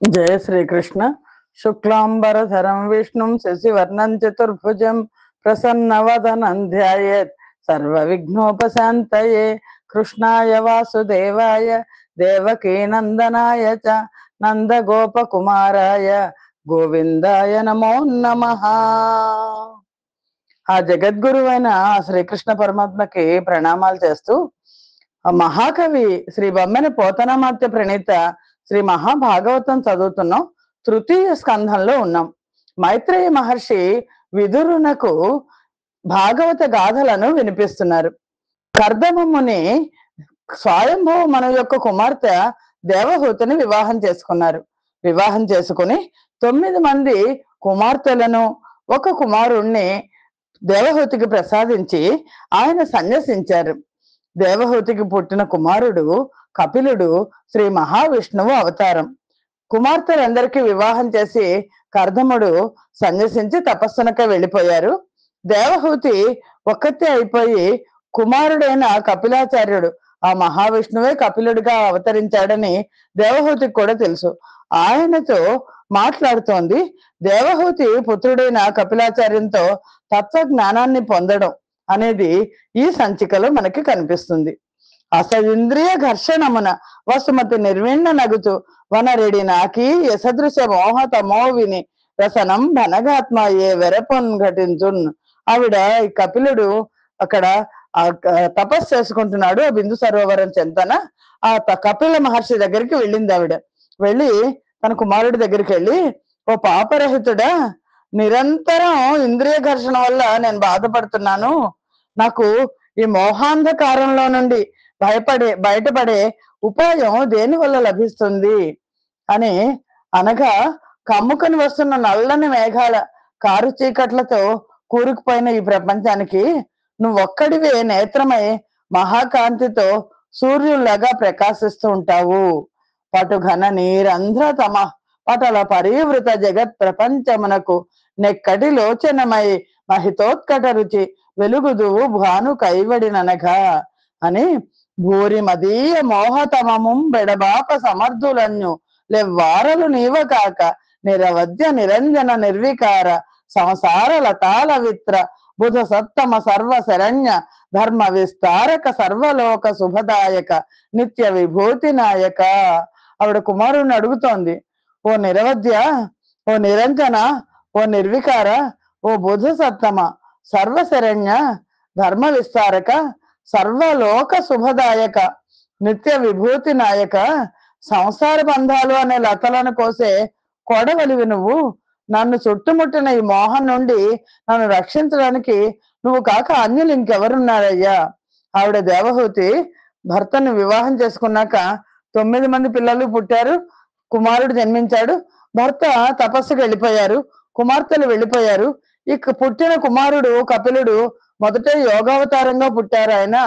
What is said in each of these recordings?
जय श्री कृष्ण। शुक्लांबरधरं विष्णुं शशिवर्णं चतुर्भुजं प्रसन्नवदनं ध्यायेत् सर्वविघ्नोपशान्तये। कृष्णाय वासुदेवाय देवकीनन्दनाय च నందగోపకుమారాయ గోవిందాయ నమో నమః। ఆ జగద్గురువైన శ్రీకృష్ణ పరమాత్మకి ప్రణామాలు చేస్తూ ఆ మహాకవి శ్రీ బొమ్మెన పోతనామాత్య ప్రణీత శ్రీ మహాభాగవతం చదువుతున్నాం। తృతీయ స్కంధంలో ఉన్నాం। మైత్రేయ మహర్షి విదురునకు భాగవత గాథలను వినిపిస్తున్నారు। కర్దమ ముని స్వయంభవ మన యొక్క కుమార్తె దేవహూతిని వివాహం చేసుకున్నారు। వివాహం చేసుకుని 9 మంది కుమార్తెలను ఒక కుమారుణ్ణి దేవహూతికి ప్రసాదించి ఆయన సన్యసించారు। దేవహూతికి పుట్టిన కుమారుడు కపిలుడు శ్రీ మహావిష్ణువు అవతారం। కుమార్తెలందరికీ వివాహం చేసి కర్దముడు సన్యసించి తపస్సునకే వెళ్ళిపోయారు। దేవహూతి ఒక్కతే అయిపోయి కుమారుడైన కపిలాచార్యుడు ఆ మహావిష్ణువే కపిలుడిగా అవతరించాడని దేవహూతికి కూడా తెలుసు। ఆయనతో మాట్లాడుతోంది। దేవహూతి పుత్రుడైన కపిలాచార్యంతో తత్వ జ్ఞానాన్ని పొందడం అనేది ఈ సంచికలో మనకి కనిపిస్తుంది। అసయింద్రియ ఘర్షణమున వసుమతి నిర్విణ్ణ నగుతూ వనరెడి నాకి యసదృశ మోహ తమోవిని రసనం భనగాత్మ ఏ వెరపొన్ ఘటించున్। ఆవిడ ఈ కపిలుడు అక్కడ తపస్సు చేసుకుంటున్నాడు ఆ బిందు సరోవరం చెంతన। ఆ కపిల మహర్షి దగ్గరికి వెళ్ళింది ఆవిడ। వెళ్ళి తన కుమారుడి దగ్గరికి వెళ్ళి, ఓ పాపరహితుడా, నిరంతరం ఇంద్రియ ఘర్షణ వల్ల నేను బాధపడుతున్నాను। నాకు ఈ మోహాంధకారంలో నుండి బయటపడే ఉపాయం దేని వల్ల లభిస్తుంది అని అనగా, కమ్ముకొని వస్తున్న నల్లని మేఘాల కారు చీకట్లతో కూరుకుపోయిన ఈ ప్రపంచానికి నువ్వొక్కడివే నేత్రమై మహాకాంతితో సూర్యుల్లాగా ప్రకాశిస్తూ ఉంటావు। పటు ఘన నీరంధ్ర తమ పటల పరివృత జగత్ ప్రపంచమునకు నెక్కటి లోచనమై మహితోత్కట రుచి వెలుగుదువు భాను కైవడిననగా అని, భూరి మదీయ మోహతమముం బెడబాప సమర్థులన్యు లెవ్వారలు నీవ కాక నిరవద్య నిరంజన నిర్వికార సంసార లతాల విత్ర బుధ సత్తమ సర్వ శరణ్య ధర్మ విస్తారక సర్వలోక శుభదాయక నిత్య విభూతి నాయక। ఆవిడ కుమారుణ్ణి అడుగుతోంది, ఓ నిరవద్య, ఓ నిరంజన, ఓ నిర్వికార, ఓ బుధ సత్తమ, సర్వశరణ్య, ధర్మ విస్తారక, సర్వలోక శుభదాయక, నిత్య విభూతి నాయక, సంసార బంధాలు అనే లతలను కోసే కొడవలివి నువ్వు। నన్ను చుట్టుముట్టిన ఈ మోహం నుండి నన్ను రక్షించడానికి నువ్వు కాక అన్యులు ఇంకెవరున్నారయ్యా। ఆవిడ దేవహూతి భర్తను వివాహం చేసుకున్నాక 9 మంది పిల్లలు పుట్టారు, కుమారుడు జన్మించాడు, భర్త తపస్సుకు వెళ్ళిపోయారు, కుమార్తెలు వెళ్ళిపోయారు। ఇక పుట్టిన కుమారుడు కపిలుడు మొదట యోగావతారంగా పుట్టారు ఆయన।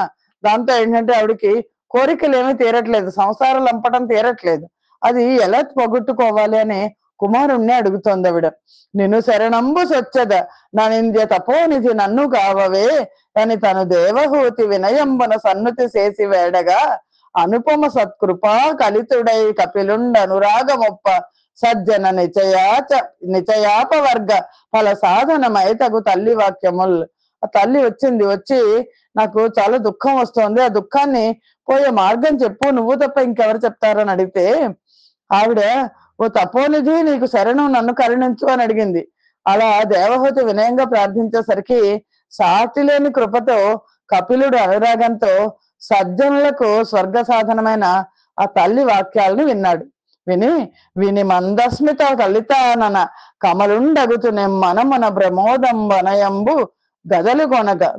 దాంతో ఏంటంటే ఆవిడకి కోరికలు ఏమీ తీరట్లేదు, సంసార లంపటం తీరట్లేదు, అది ఎలా పోగొట్టుకోవాలి అని కుమారుణ్ణి అడుగుతోంది ఆవిడ। నిన్ను శరణంబు సొచ్చద ననింద్య తపోనిధి నన్ను కావవే అని తను దేవహూతి వినయంబన సన్నుతి చేసి వేడగా, అనుపమ సత్కృపా కలితుడై కపిలుండ అనురాగమొప్ప సజ్జన నిచయాపవర్గ ఫల సాధనమై తగు తల్లి వాక్యముల్। ఆ తల్లి వచ్చింది, వచ్చి నాకు చాలా దుఃఖం వస్తోంది, ఆ దుఃఖాన్ని పోయే మార్గం చెప్పు, నువ్వు తప్ప ఇంకెవరు చెప్తారని అడిగితే ఆవిడ, ఓ తపోనిధి నీకు శరణు, నన్ను కరుణించు అని అడిగింది। అలా దేవహూతి వినయంగా ప్రార్థించేసరికి సాటిలేని కృపతో కపిలుడు అనురాగంతో సజ్జనులకు స్వర్గ సాధనమైన ఆ తల్లి వాక్యాలను విన్నాడు। విని మందస్మిత కలితానన కమలుండగుతు మనమున ప్రమోదం వనయంబు గదలు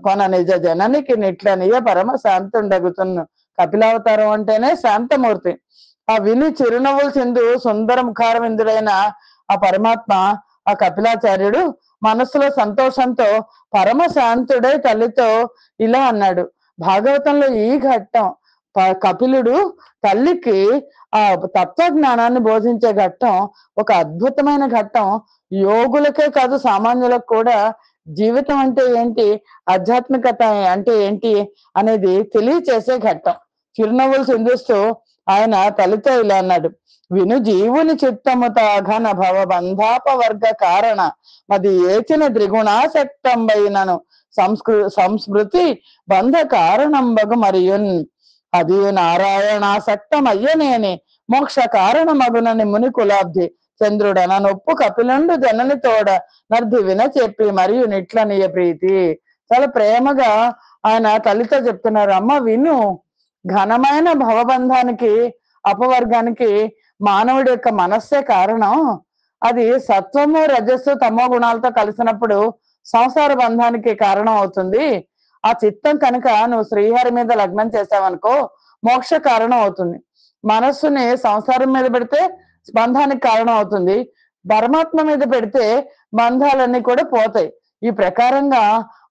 కొన నిజ జననికి నిట్లనియ పరమ శాంతుండగుతున్న। కపిలావతారం అంటేనే శాంతమూర్తి। ఆ విని చిరునవ్వులు సింధు సుందర ముఖారవిందుడైన ఆ పరమాత్మ ఆ కపిలాచార్యుడు మనస్సులో సంతోషంతో పరమ శాంతుడై తల్లితో ఇలా అన్నాడు। భాగవతంలో ఈ ఘట్టం కపిలుడు తల్లికి ఆ తత్వజ్ఞానాన్ని బోధించే ఘట్టం ఒక అద్భుతమైన ఘట్టం। యోగులకే కాదు సామాన్యులకు కూడా జీవితం అంటే ఏంటి, ఆధ్యాత్మికత అంటే ఏంటి అనేది తెలియచేసే ఘట్టం। చిరునవ్వులు సింధిస్తూ ఆయన తల్లితో ఇలా అన్నాడు, విను జీవుని చిత్తము తాఘన భవ బంధాపవర్గ కారణ మది ఏచిన త్రిగుణాసక్తంబైనను సంస్మృతి బంధ కారణంబగు మరియున్ అది నారాయణాసక్తమయ్యనేని మోక్ష కారణమగునని ముని కులాబ్ది చంద్రుడన నొప్పు కపిలండు జనని తోడ నర్ది విన చెప్పి మరియు నిట్లనియ ప్రీతి. చాలా ప్రేమగా ఆయన తల్లితో చెప్తున్నారు, అమ్మ విను, ఘనమైన భవబంధానికి అపవర్గానికి మానవుడి యొక్క మనస్సే కారణం. అది సత్వము రజస్సు తమో గుణాలతో కలిసినప్పుడు సంసార బంధానికి కారణం అవుతుంది. ఆ చిత్తం కనుక నువ్వు శ్రీహరి మీద లగ్నం చేసావనుకో మోక్ష కారణం అవుతుంది. మనస్సుని సంసారం మీద పెడితే బంధానికి కారణం అవుతుంది, పరమాత్మ మీద పెడితే బంధాలన్నీ కూడా పోతాయి. ఈ ప్రకారంగా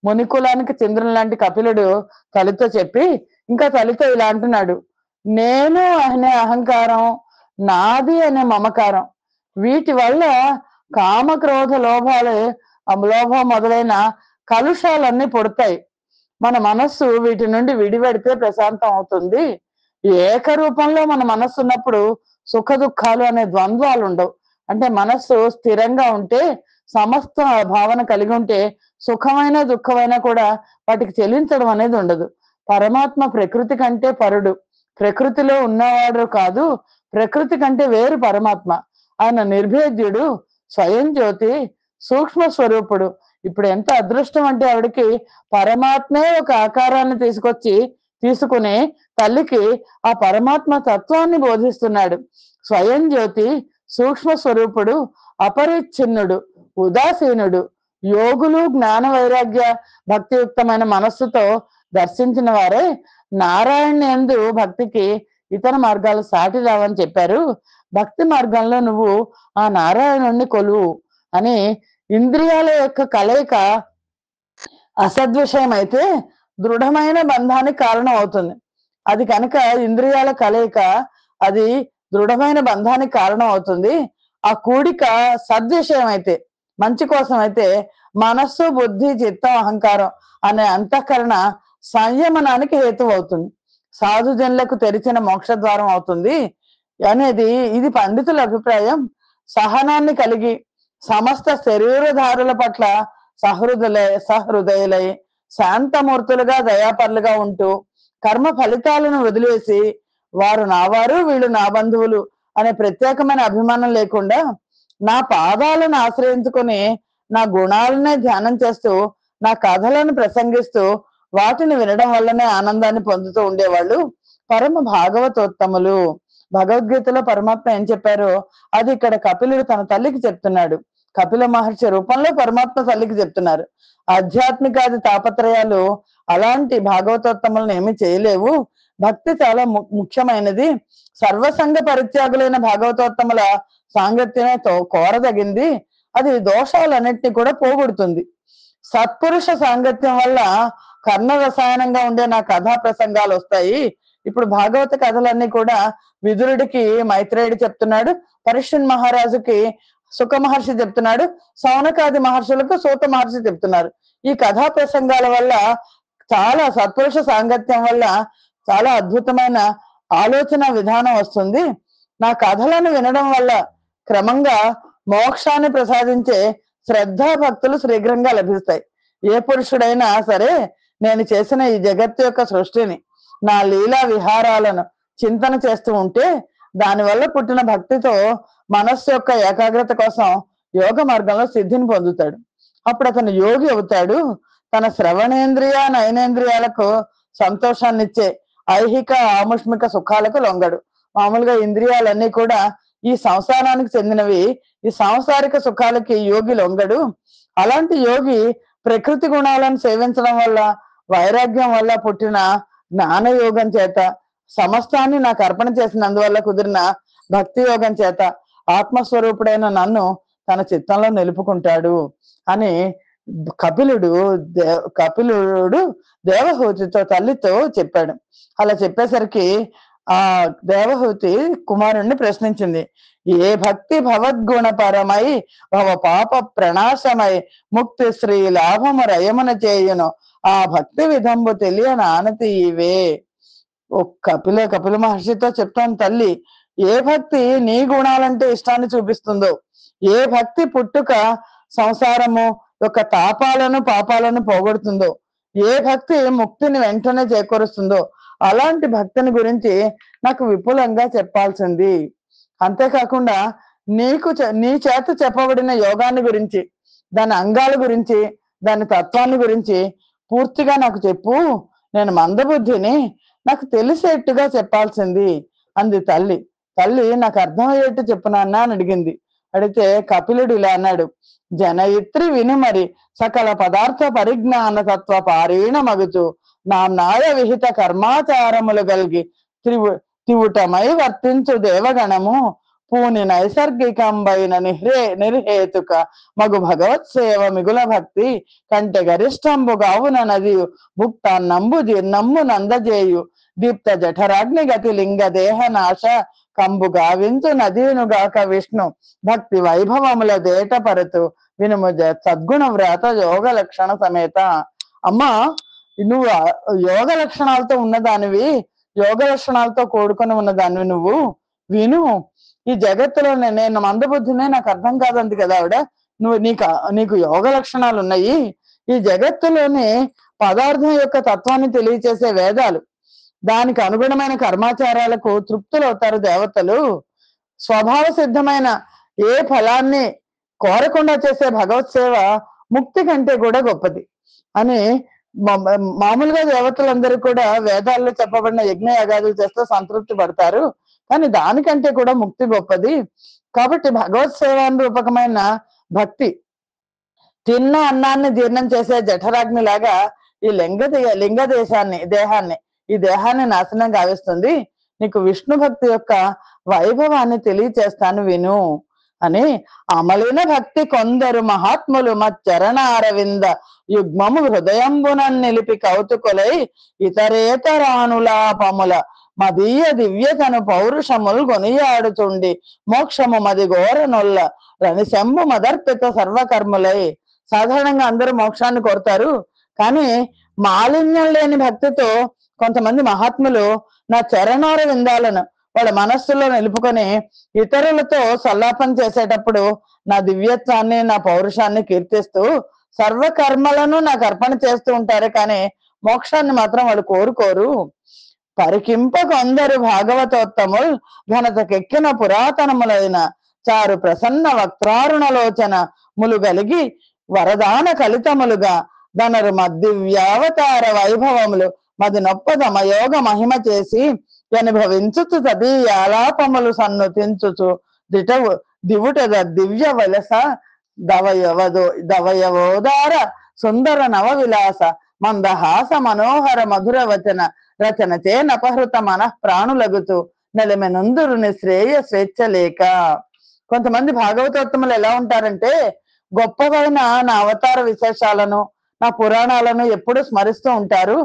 మునికులానికి చంద్రుని లాంటి కపిలుడు తల్లితో చెప్పి ఇంకా తల్లితో ఇలా అంటున్నాడు, నేను అనే అహంకారం, నాది అనే మమకారం, వీటి వల్ల కామక్రోధ లోభం మొదలైన కలుషాలన్నీ పుడతాయి. మన మనస్సు వీటి నుండి విడిపెడితే ప్రశాంతం అవుతుంది. ఏకరూపంలో మన మనస్సు ఉన్నప్పుడు సుఖ దుఃఖాలు అనే ద్వంద్వాలు ఉండవు. అంటే మనస్సు స్థిరంగా ఉంటే, సమస్త భావన కలిగి ఉంటే సుఖమైన దుఃఖమైన కూడా వాటికి చెల్లించడం అనేది ఉండదు. పరమాత్మ ప్రకృతి కంటే పరుడు, ప్రకృతిలో ఉన్నవాడు కాదు, ప్రకృతి కంటే వేరు పరమాత్మ. ఆయన నిర్భేద్యుడు, స్వయం జ్యోతి, సూక్ష్మ స్వరూపుడు. ఇప్పుడు ఎంత అదృష్టం అంటే ఆవిడకి పరమాత్మే ఒక ఆకారాన్ని తీసుకుని తల్లికి ఆ పరమాత్మ తత్వాన్ని బోధిస్తున్నాడు. స్వయం జ్యోతి, సూక్ష్మ స్వరూపుడు, అపరిచ్ఛిన్నుడు, ఉదాసీనుడు, యోగులు జ్ఞాన వైరాగ్య భక్తియుక్తమైన మనస్సుతో దర్శించిన వారే నారాయణ యందు భక్తికి ఇతర మార్గాలు సాటి రావని చెప్పారు. భక్తి మార్గంలో నువ్వు ఆ నారాయణుణ్ణి కొలువు అని. ఇంద్రియాల యొక్క కలయిక అసద్విషయం అయితే దృఢమైన బంధానికి కారణం అవుతుంది. అది కనుక ఇంద్రియాల కలయిక అది దృఢమైన బంధానికి కారణం అవుతుంది. ఆ కూడిక సద్విషయం అయితే, మంచి కోసం అయితే మనస్సు బుద్ధి చిత్తం అహంకారం అనే అంతఃకరణ సంయమనానికి హేతు అవుతుంది, సాధుజనులకు తెరిచిన మోక్ష ద్వారం అవుతుంది అనేది ఇది పండితుల అభిప్రాయం. సహనాన్ని కలిగి సమస్త శరీరధారుల పట్ల సహృదయులై శాంతమూర్తులుగా దయాపరులుగా ఉంటూ కర్మ ఫలితాలను వదిలేసి వారు నావారు వీళ్ళు నా బంధువులు అనే ప్రత్యేకమైన అభిమానం లేకుండా నా పాదాలను ఆశ్రయించుకొని నా గుణాలనే ధ్యానం చేస్తూ నా కథలను ప్రసంగిస్తూ వాటిని వినడం వల్లనే ఆనందాన్ని పొందుతూ ఉండేవాళ్ళు పరమ భాగవతోత్తములు. భగవద్గీతలో పరమాత్మ ఏం చెప్పారో అది ఇక్కడ కపిలుడు తన తల్లికి చెప్తున్నాడు. కపిల మహర్షి రూపంలో పరమాత్మ తల్లికి చెప్తున్నారు. ఆధ్యాత్మికాది తాపత్రయాలు అలాంటి భాగవతోత్తములను ఏమి చేయలేవు. భక్తి చాలా ముఖ్యమైనది. సర్వసంగ పరిత్యాగులైన భాగవతోత్తముల సాంగత్యమే కోరదగింది. అది దోషాలన్నిటినీ కూడా పోగొడుతుంది. సత్పురుష సాంగత్యం వల్ల కర్ణ రసాయనంగా ఉండే నా కథా ప్రసంగాలు వస్తాయి. ఇప్పుడు భాగవత కథలన్నీ కూడా విదురుడికి మైత్రేయుడు చెప్తున్నాడు, పరీక్షణ్ మహారాజుకి సుఖ మహర్షి చెప్తున్నాడు, సౌనకాది మహర్షులకు సూత మహర్షి చెప్తున్నారు. ఈ కథా ప్రసంగాల వల్ల చాలా సత్పురుష సాంగత్యం వల్ల చాలా అద్భుతమైన ఆలోచన విధానం వస్తుంది. నా కథలను వినడం వల్ల క్రమంగా మోక్షాన్ని ప్రసాదించే శ్రద్ధా భక్తులు శీఘ్రంగా లభిస్తాయి. ఏ పురుషుడైనా సరే నేను చేసిన ఈ జగత్తు యొక్క సృష్టిని, నా లీలా విహారాలను చింతన చేస్తూ ఉంటే దానివల్ల పుట్టిన భక్తితో మనస్సు యొక్క ఏకాగ్రత కోసం యోగ మార్గంలో సిద్ధిని పొందుతాడు. అప్పుడు అతను యోగి అవుతాడు. తన శ్రవణేంద్రియ నయనేంద్రియాలకు సంతోషాన్ని ఇచ్చే ఐహిక ఆముష్మిక సుఖాలకు లొంగడు. మామూలుగా ఇంద్రియాలన్నీ కూడా ఈ సంసారానికి చెందినవి. ఈ సాంసారిక సుఖాలకి యోగి లొంగడు. అలాంటి యోగి ప్రకృతి గుణాలను సేవించడం వల్ల, వైరాగ్యం వల్ల పుట్టిన జ్ఞానయోగం చేత, సమస్తాన్ని నాకు అర్పణ చేసినందువల్ల కుదిరిన భక్తి యోగం చేత ఆత్మస్వరూపుడైన నన్ను తన చిత్తంలో నిలుపుకుంటాడు అని కపిలుడు దేవహూతితో తల్లితో చెప్పాడు. అలా చెప్పేసరికి ఆ దేవహూతి కుమారుణ్ణి ప్రశ్నించింది, ఏ భక్తి భవద్గుణ పరమై భవ పాప ప్రణాశమై ముక్తి శ్రీ లాభము రయమున చేయును ఆ భక్తి విధంబు తెలియని ఆనతి ఇవే. కపిల మహర్షితో చెప్తాను తల్లి, ఏ భక్తి నీ గుణాలంటే ఇష్టాన్ని చూపిస్తుందో, ఏ భక్తి పుట్టుక సంసారము యొక్క తాపాలను పాపాలను పోగొడుతుందో, ఏ భక్తి ముక్తిని వెంటనే చేకూరుస్తుందో అలాంటి భక్తిని గురించి నాకు విపులంగా చెప్పాల్సింది. అంతేకాకుండా నీ చేత చెప్పబడిన యోగాన్ని గురించి, దాని అంగాల గురించి, దాని తత్వాన్ని గురించి పూర్తిగా నాకు చెప్పు, నేను మందబుద్ధిని, నాకు తెలిసేట్టుగా చెప్పాల్సింది అంది తల్లి. తల్లి నాకు అర్థమయ్యేట్టు చెప్పు నాన్న అని అడిగింది. అడిగితే కపిలుడు ఇలా అన్నాడు, జనయిత్రి విను మరి, సకల పదార్థ పరిజ్ఞాన తత్వ పారీణ మగుచు నాయ విహిత కర్మాచారములు గల్గి తివుటమై వర్తించు దేవగణము పూని నైసర్గికంబైన నిర్హేతుక మగు భగవత్ సేవ మిగుల భక్తి కంటే గరిష్టంబు గావున నది భుక్తాన్నంబు జీర్ణంబు నందజేయు దీప్త జఠరాగ్ని గతి లింగ దేహ నాశ కంబు గావించు నదీనుగాక విష్ణు భక్తి వైభవముల దేట పరుతు వినుము సద్గుణ వ్రత యోగ లక్షణ సమేత. అమ్మా, నువ్వు యోగ లక్షణాలతో ఉన్నదానివి, యోగ లక్షణాలతో కూడుకొని ఉన్నదానివి, నువ్వు విను. ఈ జగత్తులో నేను మందబుద్ధినే, నాకు అర్థం కాదంది కదా ఆవిడ. నీకు యోగ లక్షణాలు ఉన్నాయి. ఈ జగత్తులోని పదార్థం యొక్క తత్వాన్ని తెలియచేసే వేదాలు, దానికి అనుగుణమైన కర్మాచారాలకు తృప్తులవుతారు దేవతలు. స్వభావ సిద్ధమైన ఏ ఫలాన్ని కోరకుండా చేసే భగవత్ సేవ ముక్తి కంటే కూడా గొప్పది అని మామూలుగా దేవతలందరూ కూడా వేదాల్లో చెప్పబడిన యజ్ఞ యాగాదులు చేస్తే సంతృప్తి పడతారు, కానీ దానికంటే కూడా ముక్తి గొప్పది. కాబట్టి భగవత్ సేవానురూపకమైన భక్తి తిన్న అన్నాన్ని జీర్ణం చేసే జఠరాగ్ని లాగా ఈ దేహాన్ని నాశనం గావిస్తుంది. నీకు విష్ణు భక్తి యొక్క వైభవాన్ని తెలియచేస్తాను విను అని. అమలిన భక్తి కొందరు మహాత్ములు మచ్చరణారవింద యుగ్మము హృదయంబునన్ నిలిపి కౌతుకులై ఇతరేతరానులాపముల మదీయ దివ్యతను పౌరుషములు కొనియాడుచుండి మోక్షము మది ఘోర నొల్ల రణిశంభు మదర్పిత సర్వకర్ములై. సాధారణంగా అందరూ మోక్షాన్ని కోరుతారు, కానీ మాలిన్యం లేని భక్తితో కొంతమంది మహాత్ములు నా చరణార విందాలను వాళ్ళ మనస్సులో నిలుపుకొని ఇతరులతో సల్లాపం చేసేటప్పుడు నా దివ్యత్వాన్ని, నా పౌరుషాన్ని కీర్తిస్తూ సర్వకర్మలను నాకు అర్పణ చేస్తూ ఉంటారు, కానీ మోక్షాన్ని మాత్రం వాళ్ళు కోరుకోరు. పరికింప కొందరు భాగవతోత్తముల్ ఘనతకెక్కిన పురాతనములైన చారు ప్రసన్న వక్త్రారుణలోచన ములుగలిగి వరదాన కలితములుగా ధనరు మద్దివ్యావతార వైభవములు మది నొప్పదమయోగ మహిమ చేసి అనుభవించుచు తదీయాలాపములు సన్నుతించుచు దివుటద దివ్య వలస దవయవోదార సుందర నవ విలాస మందహాస మనోహర మధుర వచన రచన చే నపహృత మనః ప్రాణులగుతూ నెలమెనుందురుని శ్రేయ స్వేచ్ఛ లేక. కొంతమంది భాగవతోత్తములు ఎలా ఉంటారంటే గొప్పవైన నా అవతార విశేషాలను, నా పురాణాలను ఎప్పుడూ స్మరిస్తూ ఉంటారు.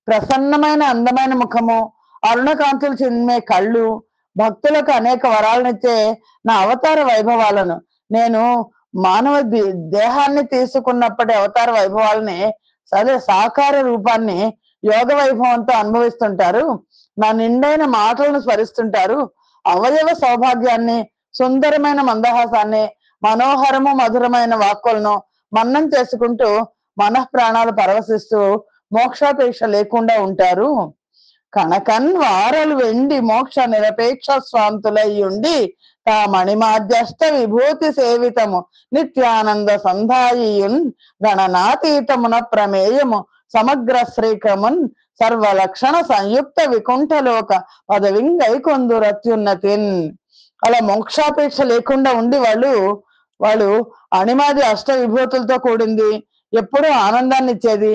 ప్రసన్నమైన అందమైన ముఖము, అరుణకాంతులు చిమ్మే కళ్ళు, భక్తులకు అనేక వరాలనిచ్చే నా అవతార వైభవాలను, నేను మానవ దేహాన్ని తీసుకున్నప్పటి అవతార వైభవాలని అదే సాకార రూపాన్ని యోగ వైభవంతో అనుభవిస్తుంటారు. నా నిండైన మాటలను స్మరిస్తుంటారు. అవయవ సౌభాగ్యాన్ని, సుందరమైన మందహాసాన్ని, మనోహరము మధురమైన వాక్కులను మన్నం చేసుకుంటూ మనఃప్రాణాలు పరవశిస్తూ మోక్షాపేక్ష లేకుండా ఉంటారు. కనకన్ వారలు వెండి మోక్ష నిరపేక్ష స్వాంతులయ్యుండి తా మణిమాధ్యష్ట విభూతి సేవితము నిత్యానంద సంధాయియున్ గణనాతీతమున ప్రమేయము సమగ్ర శ్రీకమున్ సర్వలక్షణ సంయుక్త వికుంఠలోక పదవింగై కొందురత్యున్నతిన్. అలా మోక్షాపేక్ష లేకుండా ఉండి వాళ్ళు అణిమాది అష్ట విభూతులతో కూడింది, ఎప్పుడూ ఆనందాన్ని ఇచ్చేది,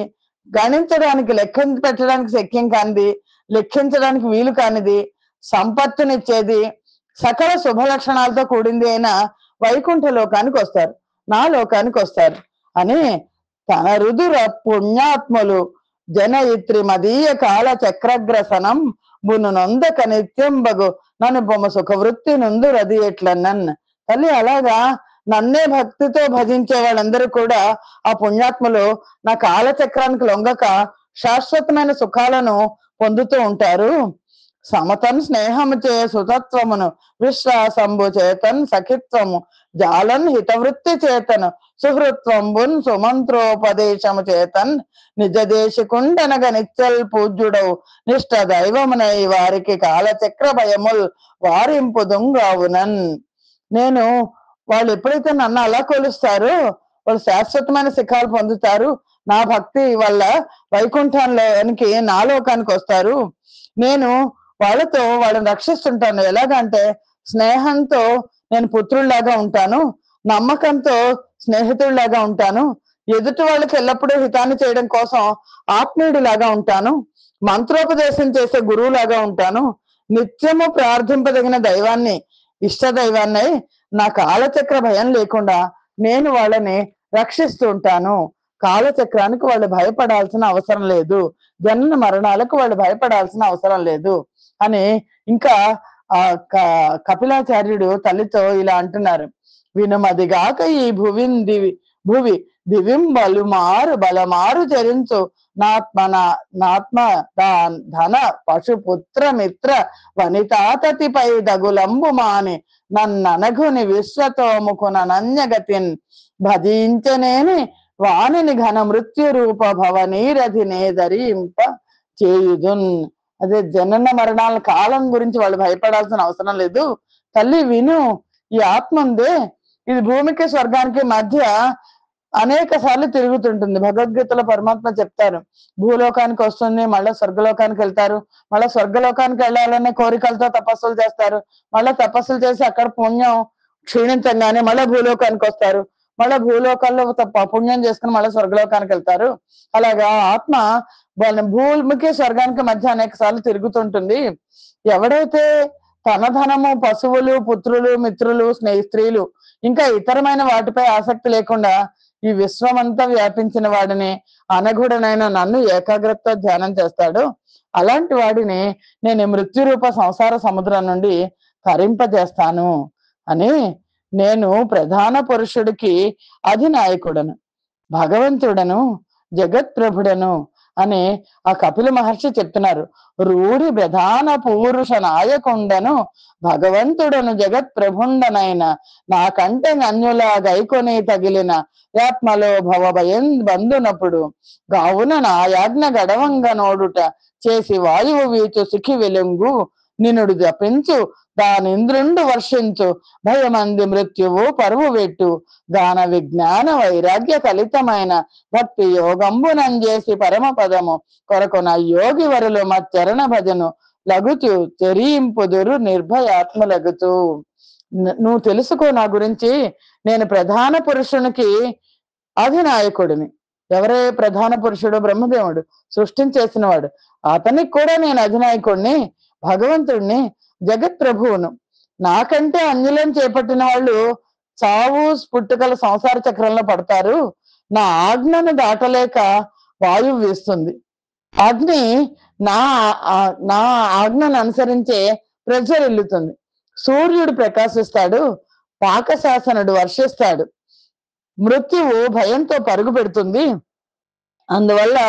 గణించడానికి లెక్క పెట్టడానికి శక్యం కానిది, లెక్కించడానికి వీలు కానిది, సంపత్తునిచ్చేది, సకల శుభ లక్షణాలతో కూడింది అయిన వైకుంఠ లోకానికి వస్తారు, నా లోకానికి వస్తారు అని తన రుదుర పుణ్యాత్ములు జనయిత్రి మదీయ కాల చక్రగ్రసనం బును నొందక నిత్యంబగు నన్ను బొమ్మ సుఖ వృత్తి నుందు రది ఎట్లన్నన్. తల్లి అలాగా నన్నే భక్తితో భజించే వాళ్ళందరూ కూడా ఆ పుణ్యాత్ములు నా కాలచక్రానికి లొంగక శాశ్వతమైన సుఖాలను పొందుతూ ఉంటారు. సమతన్ స్నేహము చే సుతత్వమును విశ్వాసంబు చేతన్ సఖిత్వము జాలన్ హితవృత్తి చేతను సుహృత్వంబున్ సుమంత్రోపదేశము చేతన్ నిజ దేశకుండనగ నిత్యల్ పూజ్యుడవు నిష్ట దైవమునై వారికి కాలచక్ర భయముల్ వారింపుదుంగావునన్. నేను వాళ్ళు ఎప్పుడైతే నన్ను అలా కొలుస్తారో వాళ్ళు శాశ్వతమైన శిఖరాలు పొందుతారు. నా భక్తి వల్ల వైకుంఠంలోనికి నా లోకానికి వస్తారు. నేను వాళ్ళని రక్షిస్తుంటాను. ఎలాగంటే స్నేహంతో నేను పుత్రుల్లాగా ఉంటాను, నమ్మకంతో స్నేహితుడిలాగా ఉంటాను, ఎదుటి వాళ్ళకి ఎల్లప్పుడూ హితాన్ని చేయడం కోసం ఆత్మీయుడిలాగా ఉంటాను, మంత్రోపదేశం చేసే గురువులాగా ఉంటాను, నిత్యము ప్రార్థింపదగిన దైవాన్ని ఇష్ట దైవాన్ని నా కాలచక్ర భయం లేకుండా నేను వాళ్ళని రక్షిస్తూ ఉంటాను. కాలచక్రానికి వాళ్ళు భయపడాల్సిన అవసరం లేదు, జనన మరణాలకు వాళ్ళు భయపడాల్సిన అవసరం లేదు అని ఇంకా ఆ కపిలాచార్యుడు తల్లితో ఇలా అంటున్నారు. వినుమదిగాక ఈ భువి దివిం బలమారు చరించు నాత్మ ధన పశు పుత్ర మిత్ర వనితాతతిపై దగులంబు మాని నన్ననగుని విశ్వతోముకున నన్యగతిన్ భజించనేని వాణిని ఘన మృత్యు రూప భవనీరధినే ధరింప చేయుదున్. అదే జనన మరణాల కాలం గురించి వాళ్ళు భయపడాల్సిన అవసరం లేదు. తల్లి విను, ఈ ఆత్మ ఉందే ఇది భూమికి స్వర్గానికి మధ్య అనేక సార్లు తిరుగుతుంటుంది. భగవద్గీతలో పరమాత్మ చెప్తారు, భూలోకానికి వస్తుంది, మళ్ళీ స్వర్గలోకానికి వెళ్తారు, మళ్ళీ స్వర్గలోకానికి వెళ్ళాలనే కోరికలతో తపస్సులు చేస్తారు, మళ్ళీ తపస్సులు చేసి అక్కడ పుణ్యం క్షీణించగానే మళ్ళీ భూలోకానికి వస్తారు, మళ్ళీ భూలోకాల్లో పుణ్యం చేసుకుని మళ్ళీ స్వర్గలోకానికి వెళ్తారు. అలాగా ఆత్మ భూమికి స్వర్గానికి మధ్య అనేక సార్లు తిరుగుతుంటుంది. ఎవడైతే తన ధనము, పశువులు, పుత్రులు, మిత్రులు, స్త్రీలు ఇంకా ఇతరమైన వాటిపై ఆసక్తి లేకుండా ఈ విశ్వమంతా వ్యాపించిన వాడిని, అనఘుడనైన నన్ను ఏకాగ్రత ధ్యానం చేస్తాడు, అలాంటి వాడిని నేను మృత్యురూప సంసార సముద్రం నుండి తరింపజేస్తాను అని నేను ప్రధాన పురుషుడికి అధినాయకుడను, భగవంతుడను, జగత్ప్రభుడను అని ఆ కపిల మహర్షి చెప్తున్నారు. రూఢి ప్రధాన పురుష నాయకుండను భగవంతుడను జగత్ప్రభుండనైన నాకంటే అన్యులా గైకొని తగిలిన ఆత్మలో భవభయం బంధునప్పుడు గావున నా యాజ్ఞ గడవంగ నోడుట చేసి వాయువు వీచు సిఖి వెలుంగు నినుడు జపించు దానింద్రుండు వర్షించు భయమంది మృత్యువు పరువు వెట్టు గాన విజ్ఞాన వైరాగ్య కలితమైన భక్తి యోగంబునంజేసి పరమ పదము కొరకున యోగి వరులు మచ్చరణ భజను లగుచు చెరింపుదురు నిర్భయాత్మలగుతూ. నువ్వు తెలుసుకో నా గురించి, నేను ప్రధాన పురుషునికి అధినాయకుడిని. ఎవరే ప్రధాన పురుషుడు? బ్రహ్మదేవుడు, సృష్టించేసిన వాడు. అతనికి కూడా నేను అధినాయకుడిని, భగవంతుడిని, జగత్ ప్రభువును. నాకంటే అన్యులను చేపట్టిన వాళ్ళు చావు పుట్టుకల సంసార చక్రంలో పడతారు. నా ఆజ్ఞను దాటలేక వాయువు వీస్తుంది. అగ్ని నా ఆజ్ఞను అనుసరించే ప్రజ్వరిల్లుతుంది. సూర్యుడు ప్రకాశిస్తాడు, పాకశాసనుడు వర్షిస్తాడు. మృత్యువు భయంతో పరుగు పెడుతుంది. అందువల్ల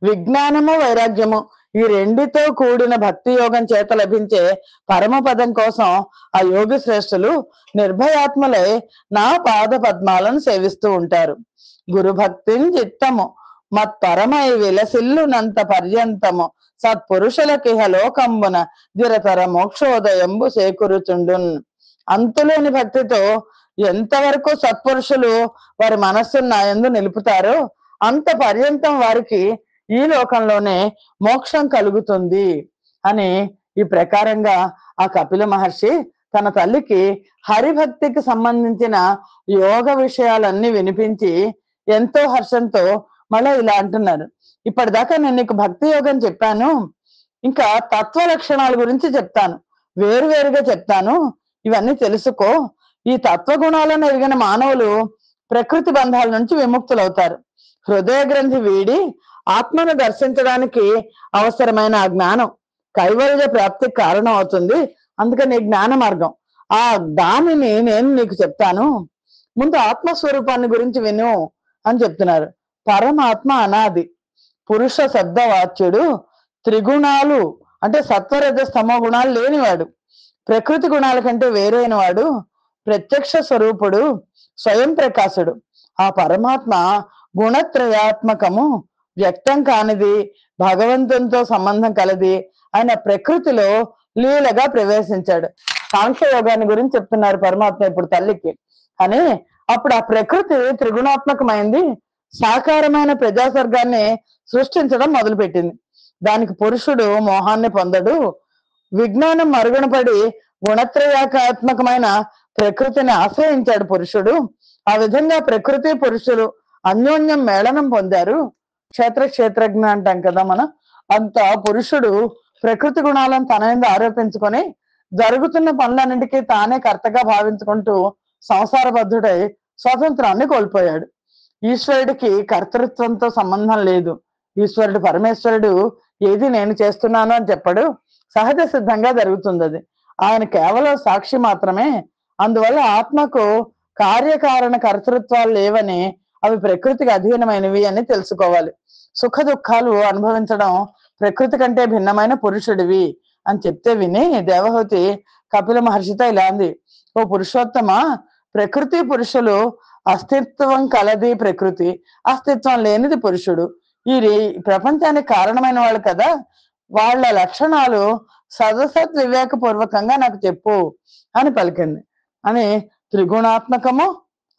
విజ్ఞానము, వైరాగ్యము ఈ రెండితో కూడిన భక్తి యోగం చేత లభించే పరమపదం కోసం ఆ యోగి శ్రేష్ఠులు నిర్భయాత్మలై నా పాద పద్మాలను సేవిస్తూ ఉంటారు. గురు భక్తిని చిత్తము మత్పరమై విలసిల్లునంత పర్యంతము సత్పురుషులకిహ లోకంబున దిరతర మోక్షోదయంబు చేకూరుచుండున్. అంతులేని భక్తితో ఎంతవరకు సత్పురుషులు వారి మనస్సును నా యందు నిలుపుతారో అంత పర్యంతం వారికి ఈ లోకంలోనే మోక్షం కలుగుతుంది అని ఈ ప్రకారంగా ఆ కపిల మహర్షి తన తల్లికి హరిభక్తికి సంబంధించిన యోగ విషయాలన్నీ వినిపించి ఎంతో హర్షంతో మళ్ళీ ఇలా అంటున్నారు. ఇప్పటిదాకా నేను నీకు భక్తి యోగం చెప్పాను, ఇంకా తత్వ లక్షణాల గురించి చెప్తాను, వేరువేరుగా చెప్తాను, ఇవన్నీ తెలుసుకో. ఈ తత్వ గుణాలను ఎరిగిన మానవులు ప్రకృతి బంధాల నుంచి విముక్తులవుతారు. హృదయ గ్రంథి వీడి ఆత్మను దర్శించడానికి అవసరమైన ఆ జ్ఞానం కైవల్య ప్రాప్తికి కారణం అవుతుంది. అందుకని జ్ఞాన మార్గం ఆ దానిని నేను నీకు చెప్తాను. ముందు ఆత్మస్వరూపాన్ని గురించి విను అని చెప్తున్నారు. పరమాత్మ అనాది, పురుష శబ్దవాచ్యుడు, త్రిగుణాలు అంటే సత్వరజ స్తమో గుణాలు లేనివాడు, ప్రకృతి గుణాల కంటే వేరైన వాడు, ప్రత్యక్ష స్వరూపుడు, స్వయం ప్రకాశుడు. ఆ పరమాత్మ గుణత్రయాత్మకము, వ్యక్తం కానిది, భగవంతునితో సంబంధం కలది ఆయన ప్రకృతిలో లీలగా ప్రవేశించాడు. సాంఖ్య యోగాన్ని గురించి చెప్తున్నారు పరమాత్మ ఇప్పుడు తల్లికి. అని అప్పుడు ఆ ప్రకృతి త్రిగుణాత్మకమైంది, సాకారమైన ప్రజాసర్గాన్ని సృష్టించడం మొదలుపెట్టింది. దానికి పురుషుడు మోహాన్ని పొందడు. విజ్ఞానం మరుగున పడి గుణత్రయాత్మకమైన ప్రకృతిని ఆశ్రయించాడు పురుషుడు. ఆ విధంగా ప్రకృతి పురుషులు అన్యోన్యం మేళనం పొందారు. క్షేత్రజ్ఞ అంటాం కదా మనం. అంత పురుషుడు ప్రకృతి గుణాలను తన మీద ఆరోపించుకొని జరుగుతున్న పనులన్నింటికీ తానే కర్తగా భావించుకుంటూ సంసారబద్ధుడై స్వాతంత్రాన్ని కోల్పోయాడు. ఈశ్వరుడికి కర్తృత్వంతో సంబంధం లేదు. ఈశ్వరుడు పరమేశ్వరుడు ఏది నేను చేస్తున్నాను అని చెప్పడు, సహజ సిద్ధంగా జరుగుతుంది అది. ఆయన కేవలం సాక్షి మాత్రమే. అందువల్ల ఆత్మకు కార్యకారణ కర్తృత్వాలు లేవని, అవి ప్రకృతికి అధీనమైనవి అని తెలుసుకోవాలి. సుఖ దుఃఖాలు అనుభవించడం ప్రకృతి కంటే భిన్నమైన పురుషుడివి అని చెప్తే విని దేవహూతి కపిల మహర్షితో ఇలా అంది: ఓ పురుషోత్తమ, ప్రకృతి పురుషులు అస్తిత్వం కలది ప్రకృతి, అస్తిత్వం లేనిది పురుషుడు. ఈ ప్రపంచానికి కారణమైన వాళ్ళు కదా, వాళ్ళ లక్షణాలు సదసత్ వివేకపూర్వకంగా నాకు చెప్పు అని పలికింది. అని త్రిగుణాత్మకము,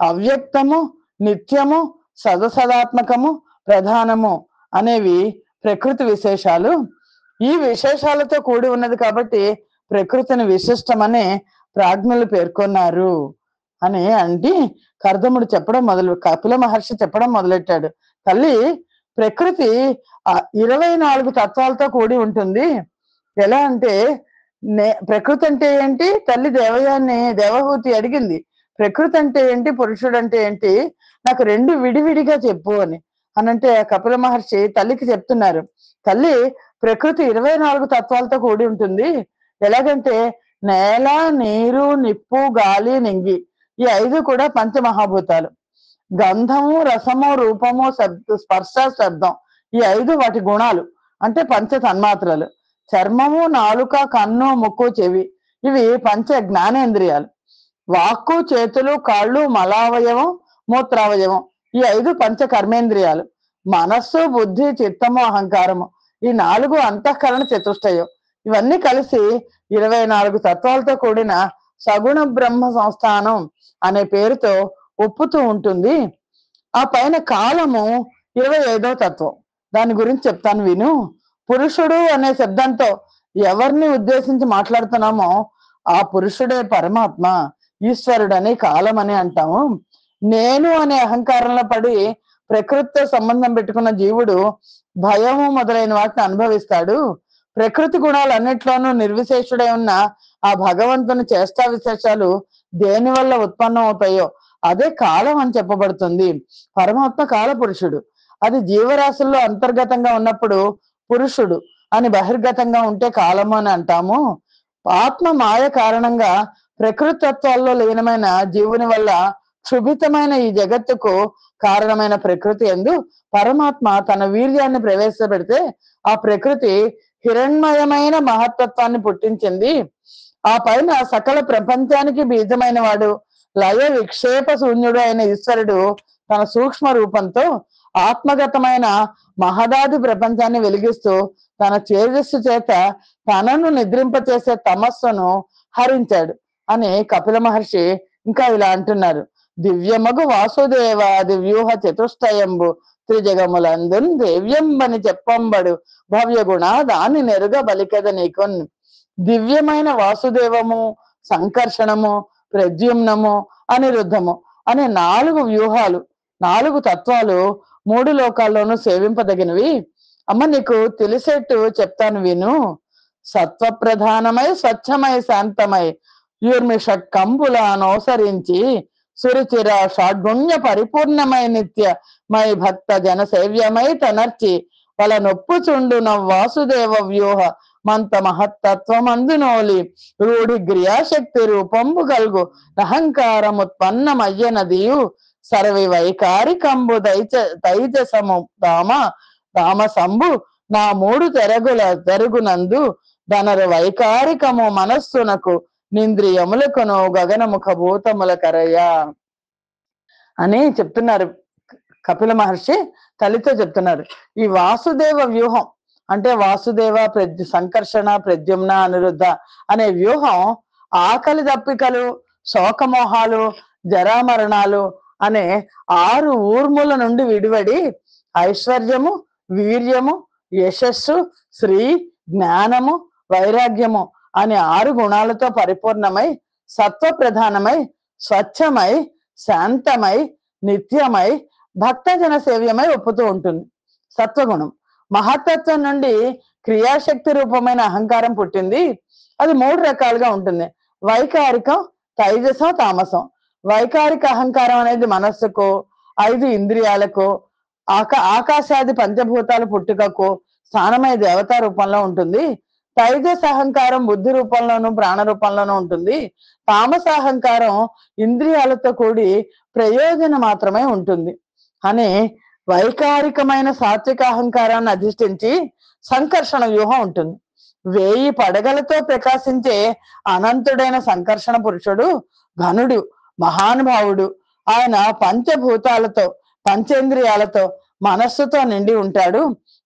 అవ్యక్తము, నిత్యము, సదసదాత్మకము, ప్రధానము అనేవి ప్రకృతి విశేషాలు. ఈ విశేషాలతో కూడి ఉన్నది కాబట్టి ప్రకృతిని విశిష్టమని ప్రాజ్ఞులు పేర్కొన్నారు అని అంటే కర్దముడు కపిల మహర్షి చెప్పడం మొదలెట్టాడు. తల్లి ప్రకృతి 24 తత్వాలతో కూడి ఉంటుంది. ఎలా అంటే ప్రకృతి అంటే ఏంటి? తల్లి దేవహూతి అడిగింది, ప్రకృతి అంటే ఏంటి, పురుషుడు అంటే ఏంటి, నాకు రెండు విడివిడిగా చెప్పు అని అనంటే కపిల మహర్షి తల్లికి చెప్తున్నారు. తల్లి ప్రకృతి 24 తత్వాలతో కూడి ఉంటుంది. ఎలాగంటే నేల, నీరు, నిప్పు, గాలి, నింగి ఈ 5 కూడా పంచమహాభూతాలు. గంధము, రసము, రూపము, స్పర్శ, శబ్దం ఈ 5 వాటి గుణాలు అంటే పంచ తన్మాత్రలు. చర్మము, నాలుక, కన్ను, ముక్కు, చెవి ఇవి పంచ జ్ఞానేంద్రియాలు. వాక్కు, చేతులు, కాళ్ళు, మలావయవం, మూత్రావయవం ఈ 5 పంచ కర్మేంద్రియాలు. మనస్సు, బుద్ధి, చిత్తము, అహంకారము ఈ 4 అంతఃకరణ చతుష్టయం. ఇవన్నీ కలిసి 24 తత్వాలతో కూడిన సగుణ బ్రహ్మ సంస్థానం అనే పేరుతో ఒప్పుతూ ఉంటుంది. ఆ పైన కాలము 25వ తత్వం. దాని గురించి చెప్తాను విను. పురుషుడు అనే శబ్దంతో ఎవరిని ఉద్దేశించి మాట్లాడుతున్నామో ఆ పురుషుడే పరమాత్మ, ఈశ్వరుడని కాలం అని అంటాము. నేను అనే అహంకారంలో పడి ప్రకృతితో సంబంధం పెట్టుకున్న జీవుడు భయము మొదలైన వాటిని అనుభవిస్తాడు. ప్రకృతి గుణాలన్నిట్లోనూ నిర్విశేషుడై ఉన్న ఆ భగవంతుని చేష్టా విశేషాలు దేని వల్ల ఉత్పన్నం అవుతాయో అదే కాలం అని చెప్పబడుతుంది. పరమాత్మ కాల పురుషుడు. అది జీవరాశుల్లో అంతర్గతంగా ఉన్నప్పుడు పురుషుడు అని, బహిర్గతంగా ఉంటే కాలము అని అంటాము. ఆత్మ మాయ కారణంగా ప్రకృతి తత్వాల్లో లీనమైన జీవుని వల్ల క్షుభితమైన ఈ జగత్తుకు కారణమైన ప్రకృతి యందు పరమాత్మ తన వీర్యాన్ని ప్రవేశపెడితే ఆ ప్రకృతి హిరణ్మయమైన మహత్తత్వాన్ని పుట్టించింది. ఆ పైన సకల ప్రపంచానికి బీజమైన వాడు, లయ విక్షేప శూన్యుడు అయిన ఈశ్వరుడు తన సూక్ష్మ రూపంతో ఆత్మగతమైన మహదాది ప్రపంచాన్ని వెలిగిస్తూ తన తేజస్సు చేత తనను నిద్రింపచేసే తమస్సును హరించాడు అని కపిల మహర్షి ఇంకా ఇలా అంటున్నారు. దివ్యమగు వాసుదేవ దివ్యూహ చతుష్టయంబు త్రిజగములందున్ దేవ్యంబని చెప్పంబడు భవ్య గుణ దాని నెరుగ బలికద నీకు. దివ్యమైన వాసుదేవము, సంకర్షణము, ప్రద్యుమ్నము, అనిరుద్ధము అనే 4 వ్యూహాలు, 4 తత్వాలు 3 లోకాల్లోనూ సేవింపదగినవి. అమ్మ నీకు తెలిసేట్టు చెప్తాను విను. సత్వ ప్రధానమై స్వచ్ఛమై శాంతమై యూర్మి షట్కంబుల నోసరించి సురుచిర షాడ్గుణ్య పరిపూర్ణమై నిత్యమై భక్త జన సేవ్యమై తనర్చి వాళ్ళ నొప్పుచుండు వాసుదేవ వ్యూహ మంత మహత్తత్వమందునోలి రూఢి క్రియాశక్తి రూపంబు గల్గు అహంకారముత్పన్నమయ్యనదియు సర్వి వైకారికంబు తైజసము దామసంబు నా 3 తెరుగునందు దానరు వైకారికము మనస్సునకు నింద్రియములకును గగనముఖ భూతముల కరయ్యా అని చెప్తున్నారు కపిల మహర్షి. తల్లితో చెప్తున్నారు ఈ వాసుదేవ వ్యూహం అంటే వాసుదేవ సంకర్షణ ప్రద్యుమ్న అనిరుద్ధ అనే వ్యూహం ఆకలి దప్పికలు శోకమోహాలు జరామరణాలు అనే 6 ఊర్ముల నుండి విడివడి ఐశ్వర్యము వీర్యము యశస్సు శ్రీ జ్ఞానము వైరాగ్యము అనే 6 గుణాలతో పరిపూర్ణమై సత్వ ప్రధానమై స్వచ్ఛమై శాంతమై నిత్యమై భక్తజన సేవ్యమై ఒప్పుతూ ఉంటుంది. సత్వగుణం మహత్తత్వం నుండి క్రియాశక్తి రూపమైన అహంకారం పుట్టింది. అది 3 రకాలుగా ఉంటుంది. వైకారికం, తైజసం, తామసం. వైకారిక అహంకారం అనేది మనస్సుకు 5 ఇంద్రియాలకు ఆకాశాది పంచభూతాల పుట్టుకకు స్థానమై దేవతా రూపంలో ఉంటుంది. తైజస అహంకారం బుద్ధి రూపంలోనూ ప్రాణ రూపంలోనూ ఉంటుంది. తామస అహంకారం ఇంద్రియాలతో కూడి ప్రయోజన మాత్రమే ఉంటుంది అని వైకారికమైన సాత్విక అహంకారాన్ని అధిష్ఠించి సంకర్షణ వ్యూహం ఉంటుంది. 1000 పడగలతో ప్రకాశించే అనంతుడైన సంకర్షణ పురుషుడు ఘనుడు మహానుభావుడు. ఆయన పంచభూతాలతో పంచేంద్రియాలతో మనస్సుతో నిండి ఉంటాడు.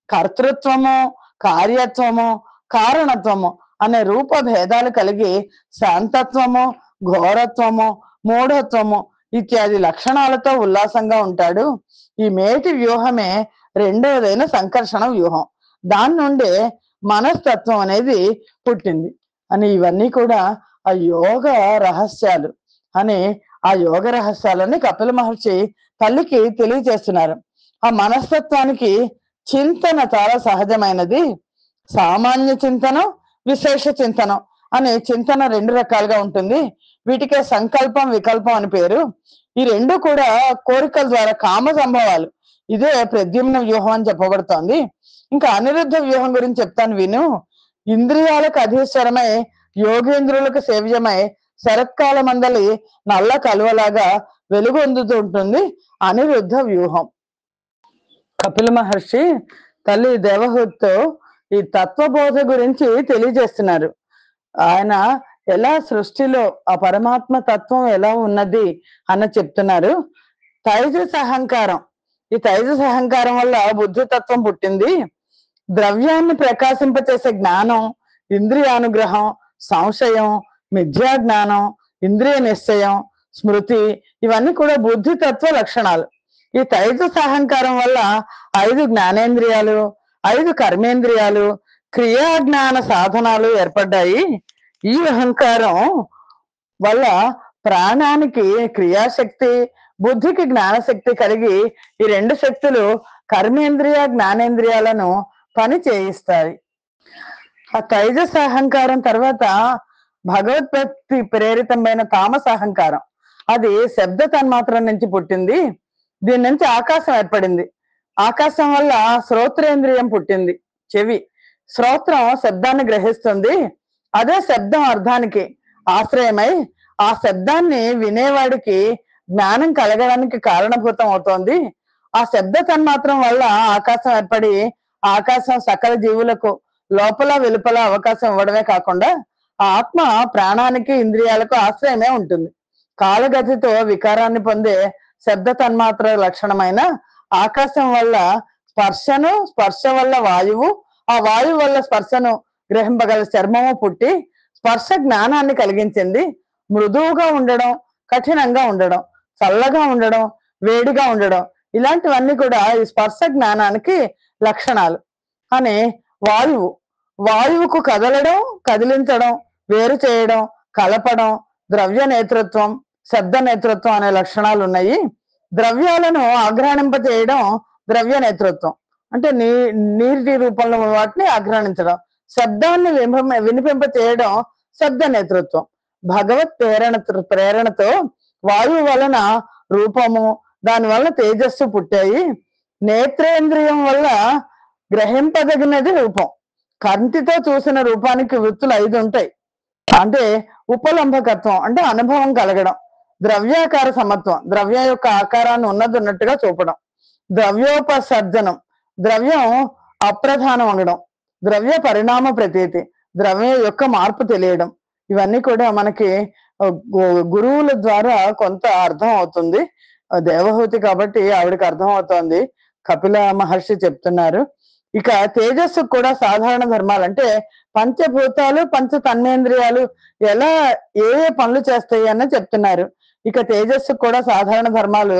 కర్తృత్వము కార్యత్వము కారణత్వము అనే రూప భేదాలు కలిగి శాంతత్వము ఘోరత్వము మూఢత్వము ఇత్యాది లక్షణాలతో ఉల్లాసంగా ఉంటాడు. ఈ మేటి వ్యూహమే 2వదైన సంకర్షణ వ్యూహం. దాని నుండే మనస్తత్వం అనేది పుట్టింది అని ఇవన్నీ కూడా ఆ యోగ రహస్యాలు అని ఆ యోగ రహస్యాలని కపిల మహర్షి తల్లికి తెలియజేస్తున్నారు. ఆ మనస్తత్వానికి చింతన చాలా సహజమైనది. సామాన్య చింతనం విశేష చింతనం అనే చింతన 2 రకాలుగా ఉంటుంది. వీటికే సంకల్పం వికల్పం అని పేరు. ఈ 2 కూడా కోరికల ద్వారా కామ సంభవాలు. ఇదే ప్రద్యుమ్న వ్యూహం అని చెప్పబడుతోంది. ఇంకా అనిరుద్ధ వ్యూహం గురించి చెప్తాను విను. ఇంద్రియాలకు అధీశ్వరమై యోగేంద్రులకు సేవ్యమై శరత్కాల మందలి నల్ల కలువలాగా వెలుగొందుతూ ఉంటుంది అనిరుద్ధ వ్యూహం. కపిల మహర్షి తల్లి దేవహూతితో ఈ తత్వబోధ గురించి తెలియజేస్తున్నారు. ఆయన ఎలా సృష్టిలో ఆ పరమాత్మ తత్వం ఎలా ఉన్నది అన్న చెప్తున్నారు. తైజస అహంకారం, ఈ తైజస అహంకారం వల్ల బుద్ధి తత్వం పుట్టింది. ద్రవ్యాన్ని ప్రకాశింపచేసే జ్ఞానం, ఇంద్రియానుగ్రహం, సంశయం, మిథ్యా జ్ఞానం, ఇంద్రియ నిశ్చయం, స్మృతి ఇవన్నీ కూడా బుద్ధి తత్వ లక్షణాలు. ఈ తైజస అహంకారం వల్ల 5 జ్ఞానేంద్రియాలు 5 కర్మేంద్రియాలు క్రియాజ్ఞాన సాధనాలు ఏర్పడ్డాయి. ఈ అహంకారం వల్ల ప్రాణానికి క్రియాశక్తి బుద్ధికి జ్ఞానశక్తి కలిగి ఈ 2 శక్తులు కర్మేంద్రియ జ్ఞానేంద్రియాలను పని చేయిస్తాయి. ఆ తైజస అహంకారం తర్వాత భగవద్భక్తి ప్రేరితమైన తామస అహంకారం. అది శబ్ద తన్మాత్రం నుంచి పుట్టింది. దీని నుంచి ఆకాశం ఏర్పడింది. ఆకాశం వల్ల శ్రోత్రేంద్రియం పుట్టింది. చెవి శ్రోత్రం శబ్దాన్ని గ్రహిస్తుంది. అదే శబ్దం అర్థానికి ఆశ్రయమై ఆ శబ్దాన్ని వినేవాడికి జ్ఞానం కలగడానికి కారణభూతం అవుతోంది. ఆ శబ్ద తన్మాత్రం వల్ల ఆకాశం ఏర్పడి ఆకాశం సకల జీవులకు లోపల వెలుపల అవకాశం ఇవ్వడమే కాకుండా ఆత్మ ప్రాణానికి ఇంద్రియాలకు ఆశ్రయమే ఉంటుంది. కాలగతితో వికారాన్ని పొందే శబ్ద తన్మాత్ర లక్షణమైన ఆకాశం వల్ల స్పర్శను, స్పర్శ వల్ల వాయువు, ఆ వాయువు వల్ల స్పర్శను గ్రహింపగల చర్మము పుట్టి స్పర్శ జ్ఞానాన్ని కలిగించింది. మృదువుగా ఉండడం, కఠినంగా ఉండడం, చల్లగా ఉండడం, వేడిగా ఉండడం ఇలాంటివన్నీ కూడా ఈ స్పర్శ జ్ఞానానికి లక్షణాలు. అని వాయువు, వాయువుకు కదలడం, కదిలించడం, వేరు చేయడం, కలపడం, ద్రవ్య నేతృత్వం, శబ్ద నేతృత్వం అనే లక్షణాలు ఉన్నాయి. ద్రవ్యాలను ఆఘ్రాణింప చేయడం ద్రవ్య నేతృత్వం అంటే నీటి రూపంలో వాటిని ఆఘ్రాణించడం. శబ్దాన్ని వినిపింప చేయడం శబ్ద నేతృత్వం. భగవత్ ప్రేరణతో వాయువు వలన రూపము, దాని వల్ల తేజస్సు పుట్టాయి. నేత్రేంద్రియం వల్ల గ్రహింపదగినది రూపం. కంటితో చూసిన రూపానికి వృత్తులు 5 ఉంటాయి. అంటే ఉపలంబకత్వం అంటే అనుభవం కలగడం, ద్రవ్యాకార సమత్వం ద్రవ్యం యొక్క ఆకారాన్ని ఉన్నట్టుగా చూపడం, ద్రవ్యోపసర్జనం ద్రవ్యం అప్రధానం అనడం, ద్రవ్య పరిణామ ప్రతీతి ద్రవ్యం యొక్క మార్పు తెలియడం, ఇవన్నీ కూడా మనకి గురువుల ద్వారా కొంత అర్థం అవుతుంది. దేవహూతి కాబట్టి ఆవిడకి అర్థం అవుతోంది. కపిల మహర్షి చెప్తున్నారు. ఇక తేజస్సు కూడా సాధారణ ధర్మాలు అంటే పంచభూతాలు పంచ తన్నేంద్రియాలు ఎలా ఏ ఏ పనులు చేస్తాయి అని చెప్తున్నారు. ఇక తేజస్సు కూడా సాధారణ ధర్మాలు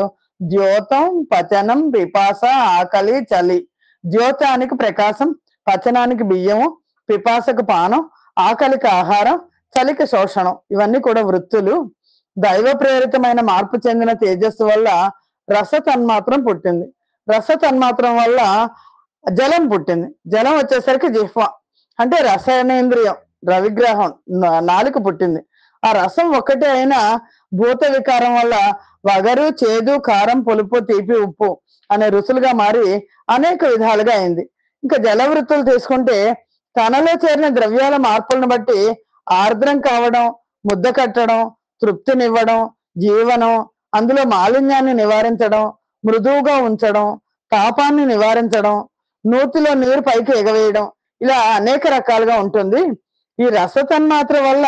ద్యోతం, పచనం, పిపాస, ఆకలి, చలి. ద్యోతానికి ప్రకాశం, పచనానికి బియ్యము, పిపాసకు పానం, ఆకలికి ఆహారం, చలికి శోషణం. ఇవన్నీ కూడా వృత్తులు. దైవ ప్రేరితమైన మార్పు చెందిన తేజస్సు వల్ల రస తన్మాత్రం పుట్టింది. రస తన్మాత్రం వల్ల జలం పుట్టింది. జలం వచ్చేసరికి జిహ్వ అంటే రసాయనేంద్రియం, రవిగ్రహం, నాలుక పుట్టింది. ఆ రసం ఒక్కటే అయినా భూత వికారం వల్ల వగరు, చేదు, కారం, పులుపు, తీపి, ఉప్పు అనే రుచులుగా మారి అనేక విధాలుగా అయింది. ఇంకా జలవృత్తులు తీసుకుంటే తనలో చేరిన ద్రవ్యాల మార్పులను బట్టి ఆర్ద్రం కావడం, ముద్ద కట్టడం, తృప్తినివ్వడం, జీవనం, అందులో మాలిన్యాన్ని నివారించడం, మృదువుగా ఉంచడం, తాపాన్ని నివారించడం, నూతిలో నీరు పైకి ఎగవేయడం, ఇలా అనేక రకాలుగా ఉంటుంది. ఈ రస తన్మాత్ర వల్ల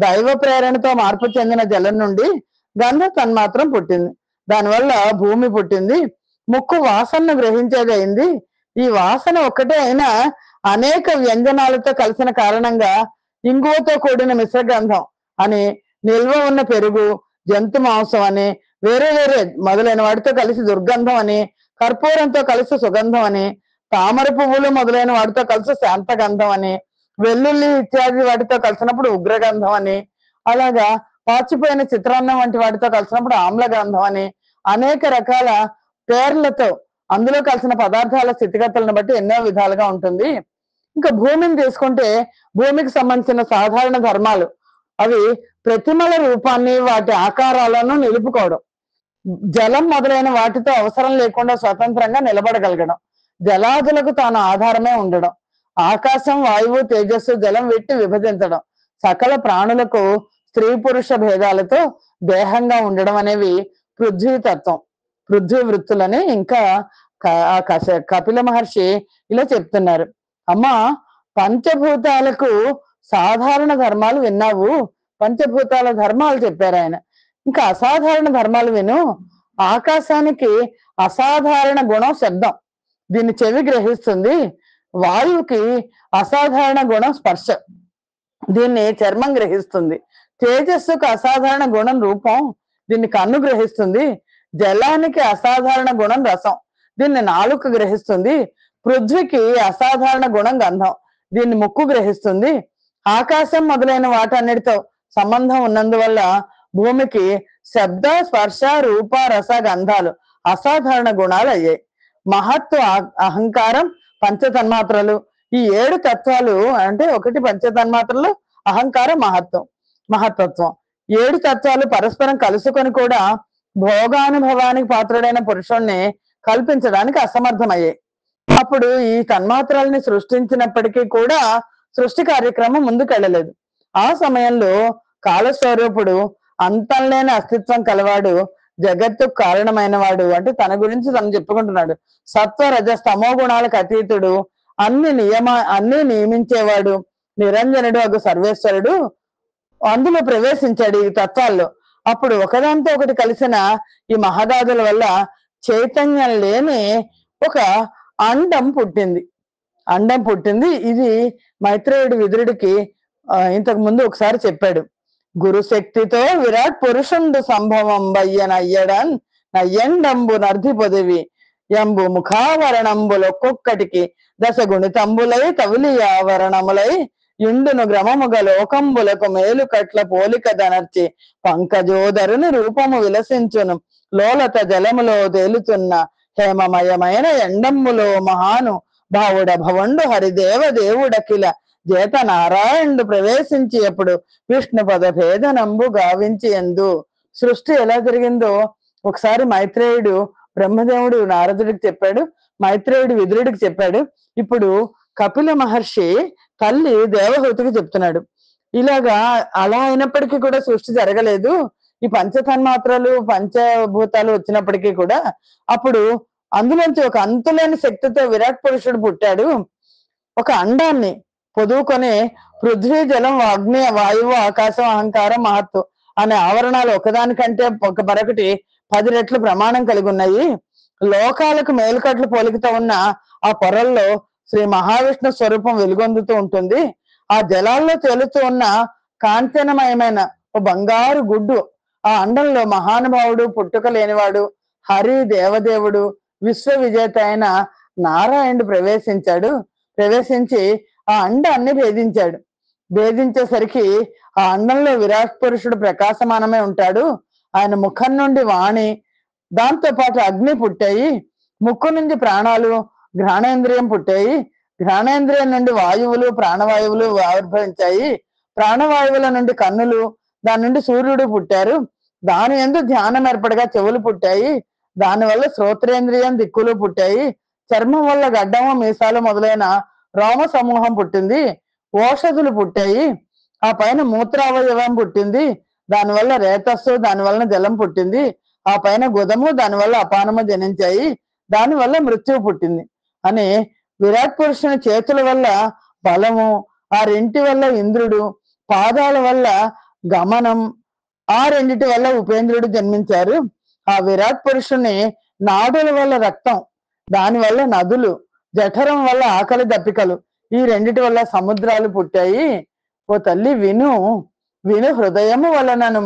దైవ ప్రేరణతో మార్పు చెందిన జలం నుండి గంధ తన్మాత్రం పుట్టింది. దానివల్ల భూమి పుట్టింది. ముక్కు వాసనను గ్రహించేది అయింది. ఈ వాసన ఒక్కటే అయినా అనేక వ్యంజనాలతో కలిసిన కారణంగా ఇంగువతో కూడిన మిశ్రగంధం అని, నిల్వ ఉన్న పెరుగు, జంతు మాంసం అని, వేరే వేరే మొదలైన వాటితో కలిసి దుర్గంధం అని, కర్పూరంతో కలిసి సుగంధం అని, తామర పువ్వులు మొదలైన వాటితో కలిసి శాంతగంధం అని, వెల్లుల్లి ఇత్యాది వాటితో కలిసినప్పుడు ఉగ్రగంధం అని, అలాగా పాచిపోయిన చిత్రాన్నం వంటి వాటితో కలిసినప్పుడు ఆమ్లగంధం అని, అనేక రకాల పేర్లతో అందులో కలిసిన పదార్థాల స్థితిగతులను బట్టి ఎన్నో విధాలుగా ఉంటుంది. ఇంకా భూమిని తీసుకుంటే భూమికి సంబంధించిన సాధారణ ధర్మాలు అవి ప్రతిమల రూపాన్ని, వాటి ఆకారాలను నిలుపుకోవడం, జలం మొదలైన వాటితో అవసరం లేకుండా స్వతంత్రంగా నిలబడగలగడం, జలాదులకు తాను ఆధారమే ఉండడం, ఆకాశం, వాయువు, తేజస్సు, జలం వీటిని విభజించడం, సకల ప్రాణులకు స్త్రీ పురుష భేదాలతో దేహంగా ఉండడం అనేవి పృథ్వీ తత్వం, పృథ్వీ వృత్తులని. ఇంకా కపిల మహర్షి ఇలా చెప్తున్నారు. అమ్మా, పంచభూతాలకు సాధారణ ధర్మాలు విన్నావు, పంచభూతాల ధర్మాలు చెప్పారు ఆయన. ఇంకా అసాధారణ ధర్మాలు విను. ఆకాశానికి అసాధారణ గుణం శబ్దం, దీన్ని చెవి గ్రహిస్తుంది. వాయువుకి అసాధారణ గుణం స్పర్శ, దీన్ని చర్మం గ్రహిస్తుంది. తేజస్సుకు అసాధారణ గుణం రూపం, దీన్ని కన్ను గ్రహిస్తుంది. జలానికి అసాధారణ గుణం రసం, దీన్ని నాలుక గ్రహిస్తుంది. పృథ్వీకి అసాధారణ గుణం గంధం, దీన్ని ముక్కు గ్రహిస్తుంది. ఆకాశం మొదలైన వాటన్నిటితో సంబంధం ఉన్నందువల్ల భూమికి శబ్ద, స్పర్శ, రూప, రస, గంధాలు అసాధారణ గుణాలు అయ్యాయి. మహత్వ, అహంకారం, పంచతన్మాత్రలు, ఈ 7 తత్వాలు అంటే ఒకటి పంచతన్మాత్రలు, అహంకారం, మహత్తత్వం. 7 తత్వాలు పరస్పరం కలుసుకొని కూడా భోగానుభవానికి పాత్రుడైన పురుషుణ్ణి కల్పించడానికి అసమర్థమయ్యాయి. అప్పుడు ఈ తన్మాత్రల్ని సృష్టించినప్పటికీ కూడా సృష్టి కార్యక్రమం ముందుకెళ్ళలేదు. ఆ సమయంలో కాలస్వరూపుడు, అంతంలేని అస్తిత్వం కలవాడు, జగత్తుకు కారణమైన వాడు అంటే తన గురించి తను చెప్పుకుంటున్నాడు. సత్వ రజ స్తమో గుణాలకు అతీతుడు, అన్ని నియమించేవాడు, నిరంజనుడు అగు సర్వేశ్వరుడు అందులో ప్రవేశించాడు ఈ తత్వాల్లో. అప్పుడు ఒకదాంతో ఒకటి కలిసిన ఈ మహదాదుల వల్ల చైతన్యం లేని ఒక అండం పుట్టింది. ఇది మైత్రేయుడు విదురుడికి ఇంతకు ముందు ఒకసారి చెప్పాడు. గురుశక్తితో విరాట్ పురుషుండు సంభవం బయ్యనయ్యడన్ నయ్యండంబు నర్ధి పొదివి ఎంబు ముఖావరణంబులొక్కొక్కటికి దశగుణితంబులై తవిలియావరణములై యుండును గ్రమముగ లోకంబులకు మేలు కట్ల పోలిక దనర్చి పంకజోదరుని రూపము విలసించును లోలత జలములో తేలుతున్న హేమమయమైన ఎండంబులో మహాను భావుడ భవండు హరిదేవ దేవుడకిల చేత నారాయణుడు ప్రవేశించి ఎప్పుడు విష్ణు పద భేదనంబు గావించి ఎందు. సృష్టి ఎలా జరిగిందో ఒకసారి మైత్రేయుడు బ్రహ్మదేవుడు నారదుడికి చెప్పాడు, మైత్రేయుడు విదురుడికి చెప్పాడు. ఇప్పుడు కపిల మహర్షి తల్లి దేవహూతికి చెప్తున్నాడు. ఇలాగా అలా అయినప్పటికీ కూడా సృష్టి జరగలేదు. ఈ పంచతన్మాత్రలు పంచభూతాలు వచ్చినప్పటికీ కూడా అప్పుడు అందులోంచి ఒక అంతులేని శక్తితో విరాట్ పురుషుడు పుట్టాడు. ఒక అండాన్ని పొదువుకొని పృథ్వీ జలం అగ్ని వాయువు ఆకాశం అహంకారం మహత్తు అనే ఆవరణాలు ఒకదానికంటే మరొకటి 10 రెట్లు ప్రమాణం కలిగి ఉన్నాయి. లోకాలకు మేలుకట్లు పోలికతో ఉన్న ఆ పొరల్లో శ్రీ మహావిష్ణు స్వరూపం వెలుగొందుతూ ఉంటుంది. ఆ జలాల్లో తేలుతూ ఉన్న కాంచనమయమైన ఓ బంగారు గుడ్డు ఆ అండంలో మహానుభావుడు, పుట్టుక లేనివాడు, హరి దేవదేవుడు, విశ్వ విజేత అయిన నారాయణుడు ప్రవేశించి ఆ అండాన్ని భేదించాడు. భేదించేసరికి ఆ అండంలో విరాట్ పురుషుడు ప్రకాశమానమే ఉంటాడు. ఆయన ముఖం నుండి వాణి, దాంతో పాటు అగ్ని పుట్టాయి. ముక్కు నుంచి ప్రాణాలు, ఘ్రాణేంద్రియం పుట్టాయి. ఘ్రాణేంద్రియం నుండి వాయువులు, ప్రాణవాయువులు ఆవిర్భవించాయి. ప్రాణవాయువుల నుండి కన్నులు, దాని నుండి సూర్యుడు పుట్టారు. దాని యందు ధ్యానం ఏర్పడగా చెవులు పుట్టాయి. దానివల్ల శ్రోత్రేంద్రియం, దిక్కులు పుట్టాయి. చర్మం వల్ల గడ్డము, మీసాలు మొదలైన రోమ సమూహం పుట్టింది. ఓషధులు పుట్టాయి. ఆ పైన మూత్రావయవం పుట్టింది. దానివల్ల రేతస్సు, దానివల్ల జలం పుట్టింది. ఆ పైన గుదము, దానివల్ల అపానము జనించాయి. దానివల్ల మృత్యువు పుట్టింది అని విరాట్ పురుషుని చేతుల వల్ల బలము, ఆ రెంటి వల్ల ఇంద్రుడు, పాదాల వల్ల గమనం, ఆ రెండిటి వల్ల ఉపేంద్రుడు జన్మించారు. ఆ విరాట్ పురుషుని నాడుల వల్ల రక్తం, దాని వల్ల నదులు, జఠరం వల్ల ఆకలి దప్పికలు, ఈ రెండిటి వల్ల సముద్రాలు పుట్టాయి. ఓ తల్లి విను, హృదయము వలనను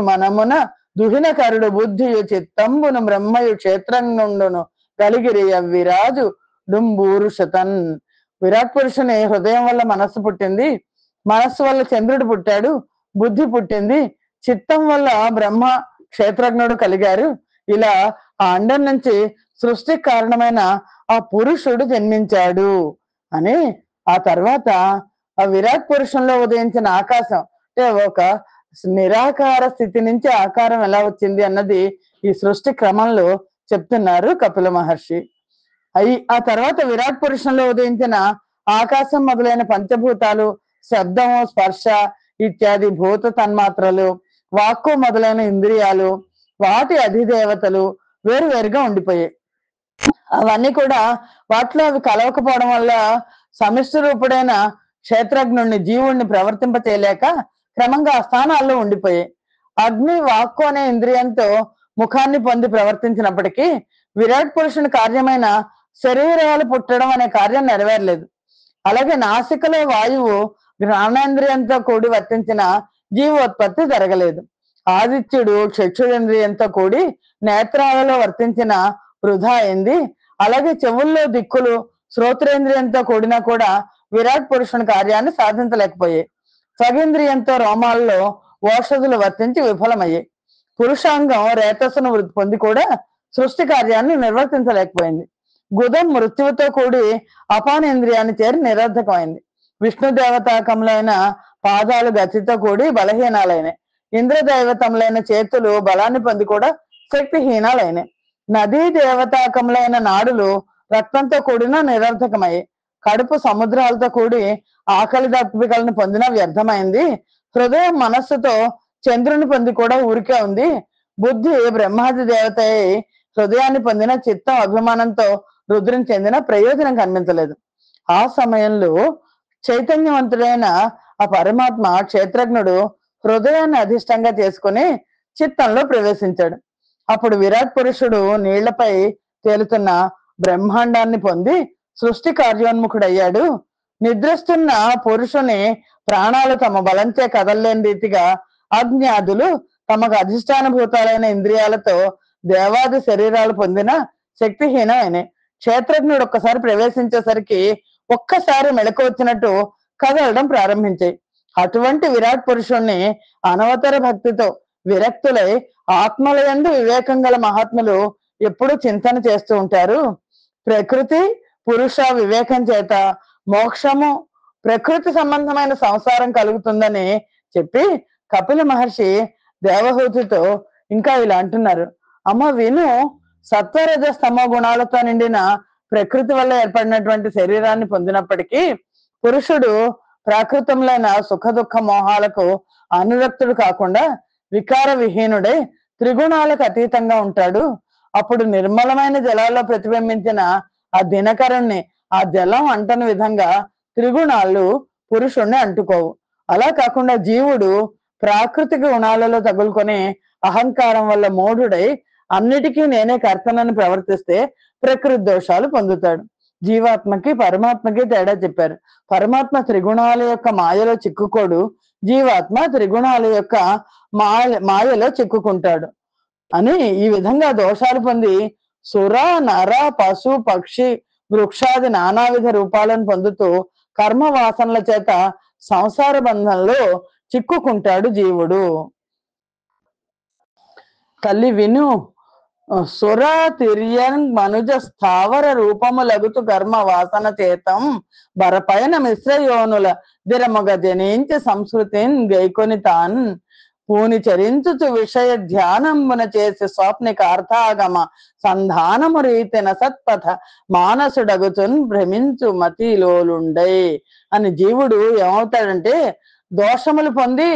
మనమున దుహినకరుడు బుద్ధియు చిత్తంబును బ్రహ్మయు క్షేత్రంగుండును కలిగిరి విరాజు డుంబూరు శతన్. విరాట్ పురుషుని హృదయం వల్ల మనస్సు పుట్టింది. మనస్సు వల్ల చంద్రుడు పుట్టాడు. బుద్ధి పుట్టింది. చిత్తం వల్ల బ్రహ్మ క్షేత్రజ్ఞుడు కలిగారు. ఇలా ఆ అండం నుంచి సృష్టికి కారణమైన ఆ పురుషుడు జన్మించాడు అని. ఆ తర్వాత ఆ విరాట్ పురుషంలో ఉదయించిన ఆకాశం అంటే ఒక నిరాకార స్థితి నుంచి ఆకారం ఎలా వచ్చింది అన్నది ఈ సృష్టి క్రమంలో చెప్తున్నారు కపిల మహర్షి. ఆ తర్వాత విరాట్ పురుషంలో ఉదయించిన ఆకాశం మొదలైన పంచభూతాలు, శబ్దము, స్పర్శ ఇత్యాది భూత తన్మాత్రలు, వాక్కు మొదలైన ఇంద్రియాలు, వాటి అధిదేవతలు వేరువేరుగా ఉండిపోయాయి. అవన్నీ కూడా వాటిలో అవి కలవకపోవడం వల్ల సమిష్టి రూపుడైన క్షేత్రజ్ఞుణ్ణి, జీవుణ్ణి ప్రవర్తింప చేయలేక క్రమంగా ఆ స్థానాల్లో ఉండిపోయాయి. అగ్ని, వాక్కు అనే ఇంద్రియంతో ముఖాన్ని పొంది ప్రవర్తించినప్పటికీ విరాట్ పురుషుని కార్యమైన శరీరాలు పుట్టడం అనే కార్యం నెరవేరలేదు. అలాగే నాసికలో వాయువు ఘ్రాణేంద్రియంతో కూడి వర్తించిన జీవోత్పత్తి జరగలేదు. ఆదిత్యుడు చక్షురేంద్రియంతో కూడి నేత్రాలలో వర్తించిన వృధా అయింది. అలాగే చెవుల్లో దిక్కులు శ్రోత్రేంద్రియంతో కూడినా కూడా విరాట్ పురుషుని కార్యాన్ని సాధించలేకపోయాయి. స్వగేంద్రియంతో రోమాల్లో ఓషధులు వర్తించి విఫలమయ్యాయి. పురుషాంగం రేతస్సును వృద్ధి పొంది కూడా సృష్టి కార్యాన్ని నిర్వర్తించలేకపోయింది. గుదం మృత్యువుతో కూడి అపానేంద్రియాన్ని చేరి నిరర్ధకమైంది. విష్ణు దేవతాకములైన పాదాలు గతితో కూడి బలహీనాలైనాయి. ఇంద్రదైవతములైన చేతులు బలాన్ని పొంది కూడా శక్తిహీనాలైనాయి. నదీ దేవతాకములైన నాడులు రక్తంతో కూడిన నిరర్ధకమయ్యాయి. కడుపు సముద్రాలతో కూడి ఆకలి దప్పికలను పొందిన వ్యర్థమైంది. హృదయం మనస్సుతో చంద్రుని పొంది కూడా ఊరికే ఉంది. బుద్ధి బ్రహ్మాది దేవత హృదయాన్ని పొందిన చిత్తం అభిమానంతో రుద్రం చెందిన ప్రయోజనం కనిపించలేదు. ఆ సమయంలో చైతన్యవంతుడైన ఆ పరమాత్మ క్షేత్రజ్ఞుడు హృదయాన్ని అధిష్టంగా చేసుకుని చిత్తంలో ప్రవేశించాడు. అప్పుడు విరాట్ పురుషుడు నీళ్లపై తేలుతున్న బ్రహ్మాండాన్ని పొంది సృష్టి కార్యోన్ముఖుడయ్యాడు. నిద్రిస్తున్న పురుషుని ప్రాణాలు తమ బలంచే కదల్లేని రీతిగా అజ్ఞాదులు తమకు అధిష్టానభూతాలైన ఇంద్రియాలతో దేవాది శరీరాలు పొందిన శక్తిహీనమైనవి. క్షేత్రజ్ఞుడు ఒక్కసారి ప్రవేశించేసరికి ఒక్కసారి మెలకు వచ్చినట్టు కదలడం ప్రారంభించాయి. అటువంటి విరాట్ పురుషుణ్ణి అనవతర భక్తితో విరక్తులై ఆత్మలయందు వివేకం గల మహాత్ములు ఎప్పుడూ చింతన చేస్తూ ఉంటారు. ప్రకృతి పురుష వివేకం చేత మోక్షము, ప్రకృతి సంబంధమైన సంసారం కలుగుతుందని చెప్పి కపిల మహర్షి దేవహూతితో ఇంకా ఇలా అంటున్నారు. అమ్మ విను, సత్వరజ స్తమో గుణాలతో నిండిన ప్రకృతి వల్ల ఏర్పడినటువంటి శరీరాన్ని పొందినప్పటికీ పురుషుడు ప్రాకృతములైన సుఖ దుఃఖ మోహాలకు అనురక్తుడు కాకుండా వికార విహీనుడై త్రిగుణాలకు అతీతంగా ఉంటాడు. అప్పుడు నిర్మలమైన జలాల్లో ప్రతిబింబించిన ఆ దినకరుణ్ణి ఆ జలం అంటని విధంగా త్రిగుణాలు పురుషుణ్ణి అంటుకోవు. అలా కాకుండా జీవుడు ప్రాకృతిక గుణాలలో తగులుకొని అహంకారం వల్ల మూఢుడై అన్నిటికీ నేనే కర్తనని ప్రవర్తిస్తే ప్రకృతి దోషాలు పొందుతాడు. జీవాత్మకి పరమాత్మకి తేడా చెప్పారు. పరమాత్మ త్రిగుణాల యొక్క మాయలో చిక్కుకోడు, జీవాత్మ త్రిగుణాల యొక్క మాయలో చిక్కుకుంటాడు అని ఈ విధంగా దోషాలు పొంది సుర నర పశు పక్షి వృక్షాది నానావిధ రూపాలను పొందుతూ కర్మ వాసనల చేత సంసార బంధంలో చిక్కుకుంటాడు జీవుడు. తల్లి విను, సుర తిర్యన్ మనుజ స్థావర రూపము లగుతు కర్మ వాసన చేతం బరపైన మిశ్రయోనుల దిరమగ జనించి సంస్కృతిన్ గైకొని తాన్ పూని చరించుచు విషయ ధ్యానమున చేసి స్వప్నిక అర్థాగమ సంధానము రీతిన సత్పథ మానసుడగుచున్ భ్రమించు మతిలోలుండై అని జీవుడు ఏమవుతాడంటే దోషములు పొంది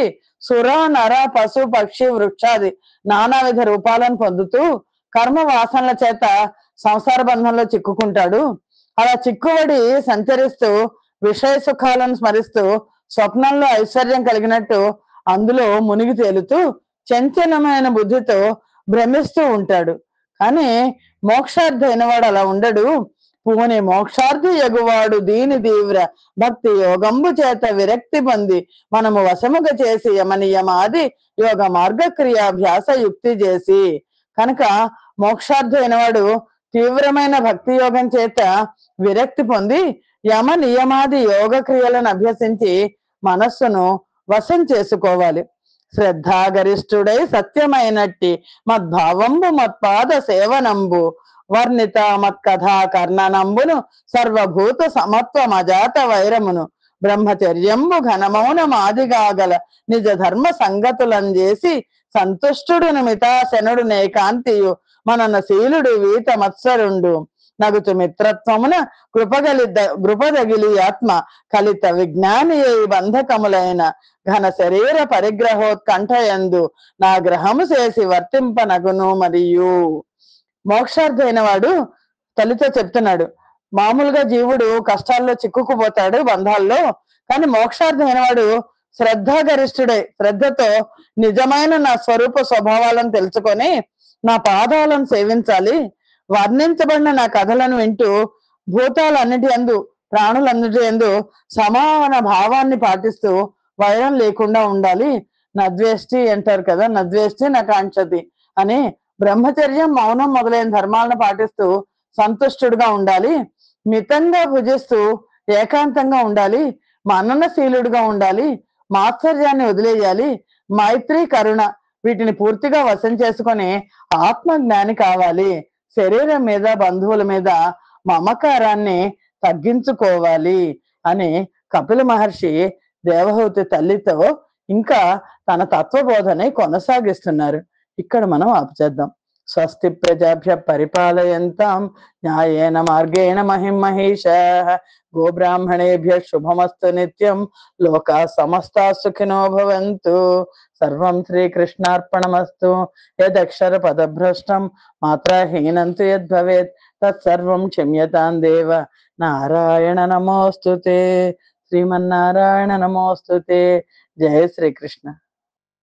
సుర నర పశు పక్షి వృక్షాది నానావిధ రూపాలను పొందుతూ కర్మ వాసనల చేత సంసార బంధంలో చిక్కుకుంటాడు. అలా చిక్కుబడి సంచరిస్తూ విషయ సుఖాలను స్మరిస్తూ స్వప్నంలో ఐశ్వర్యం కలిగినట్టు అందులో మునిగి తేలుతూ చంచలమైన బుద్ధితో భ్రమిస్తూ ఉంటాడు. కానీ మోక్షార్థి అయిన వాడు అలా ఉండడు. పూని మోక్షార్థి ఎగువాడు దీని తీవ్ర భక్తి యోగంబు చేత విరక్తి పొంది మనము వశముగ చేసి యమనియమాది యోగ మార్గక్రియాభ్యాస యుక్తి చేసి. కనుక మోక్షార్థి అయినవాడు తీవ్రమైన భక్తి యోగం చేత విరక్తి పొంది యమ నియమాది యోగ క్రియలను అభ్యసించి మనస్సును వశం చేసుకోవాలి. శ్రద్ధాగరిష్ఠుడై సత్యమైనట్టి మద్భావంబు మత్పాద సేవనంబు వర్ణిత మత్కథా కర్ణనంబును సర్వభూత సమత్వమజాత వైరమును బ్రహ్మచర్యంబు ఘనమౌనమాదిగాగల నిజ ధర్మ సంగతులను చేసి సంతుష్టుడును మితాశనుడు నేకాంతియు మనన శీలుడు వీత మత్సరుండు నగుచు మిత్రత్వమున కృపదగిలి ఆత్మ కలిత విజ్ఞాని అయి బంధకములైన ఘన శరీర పరిగ్రహోత్కంఠయందు నా గ్రహము చేసి వర్తింపనగును. మరియు మోక్షార్థి అయిన వాడు తల్లితో చెప్తున్నాడు, మామూలుగా జీవుడు కష్టాల్లో చిక్కుకుపోతాడు బంధాల్లో, కానీ మోక్షార్థి అయిన వాడు శ్రద్ధాగరిష్ఠుడై శ్రద్ధతో నిజమైన నా స్వరూప స్వభావాలను తెలుసుకొని నా పాదాలను సేవించాలి, వర్ణించబడిన నా కథలను వింటూ భూతాలన్నిటి యందు ప్రాణులన్నిటి యందు సమాన భావాన్ని పాటిస్తూ వైరం లేకుండా ఉండాలి. నద్వేష్టి అంటారు కదా, నద్వేష్టి నా కాంక్షతి అని బ్రహ్మచర్యం మౌనం మొదలైన ధర్మాలను పాటిస్తూ సంతుష్టుడుగా ఉండాలి, మితంగా భుజిస్తూ ఏకాంతంగా ఉండాలి, మననశీలుడుగా ఉండాలి, మాత్సర్యాన్ని వదిలేయాలి, మైత్రి కరుణ వీటిని పూర్తిగా వశం చేసుకొని ఆత్మజ్ఞాని కావాలి, శరీరం మీద బంధువుల మీద మమకారాన్ని తగ్గించుకోవాలి అని కపిల మహర్షి దేవహూతి తల్లితో ఇంకా తన తత్వబోధని కొనసాగిస్తున్నారు. ఇక్కడ మనం ఆపుచేద్దాం. స్వస్తి ప్రజాభ్య పరిపాలయంతాం న్యాయేన మార్గేణ మహిమహేషాః గోబ్రాహ్మణేభ్య శుభమస్తు నిత్యం లోకా సమస్తా సుఖినో భవంతు. సర్వం శ్రీకృష్ణార్పణమస్తు. యదక్షర పదభ్రష్టం మాత్రాహీనంతు యద్భవేత్ తత్సర్వం క్షమ్యతాం దేవ. నారాయణ నమోస్తుతే. శ్రీమన్నారాయణ నమోస్తుతే. జయ శ్రీకృష్ణ.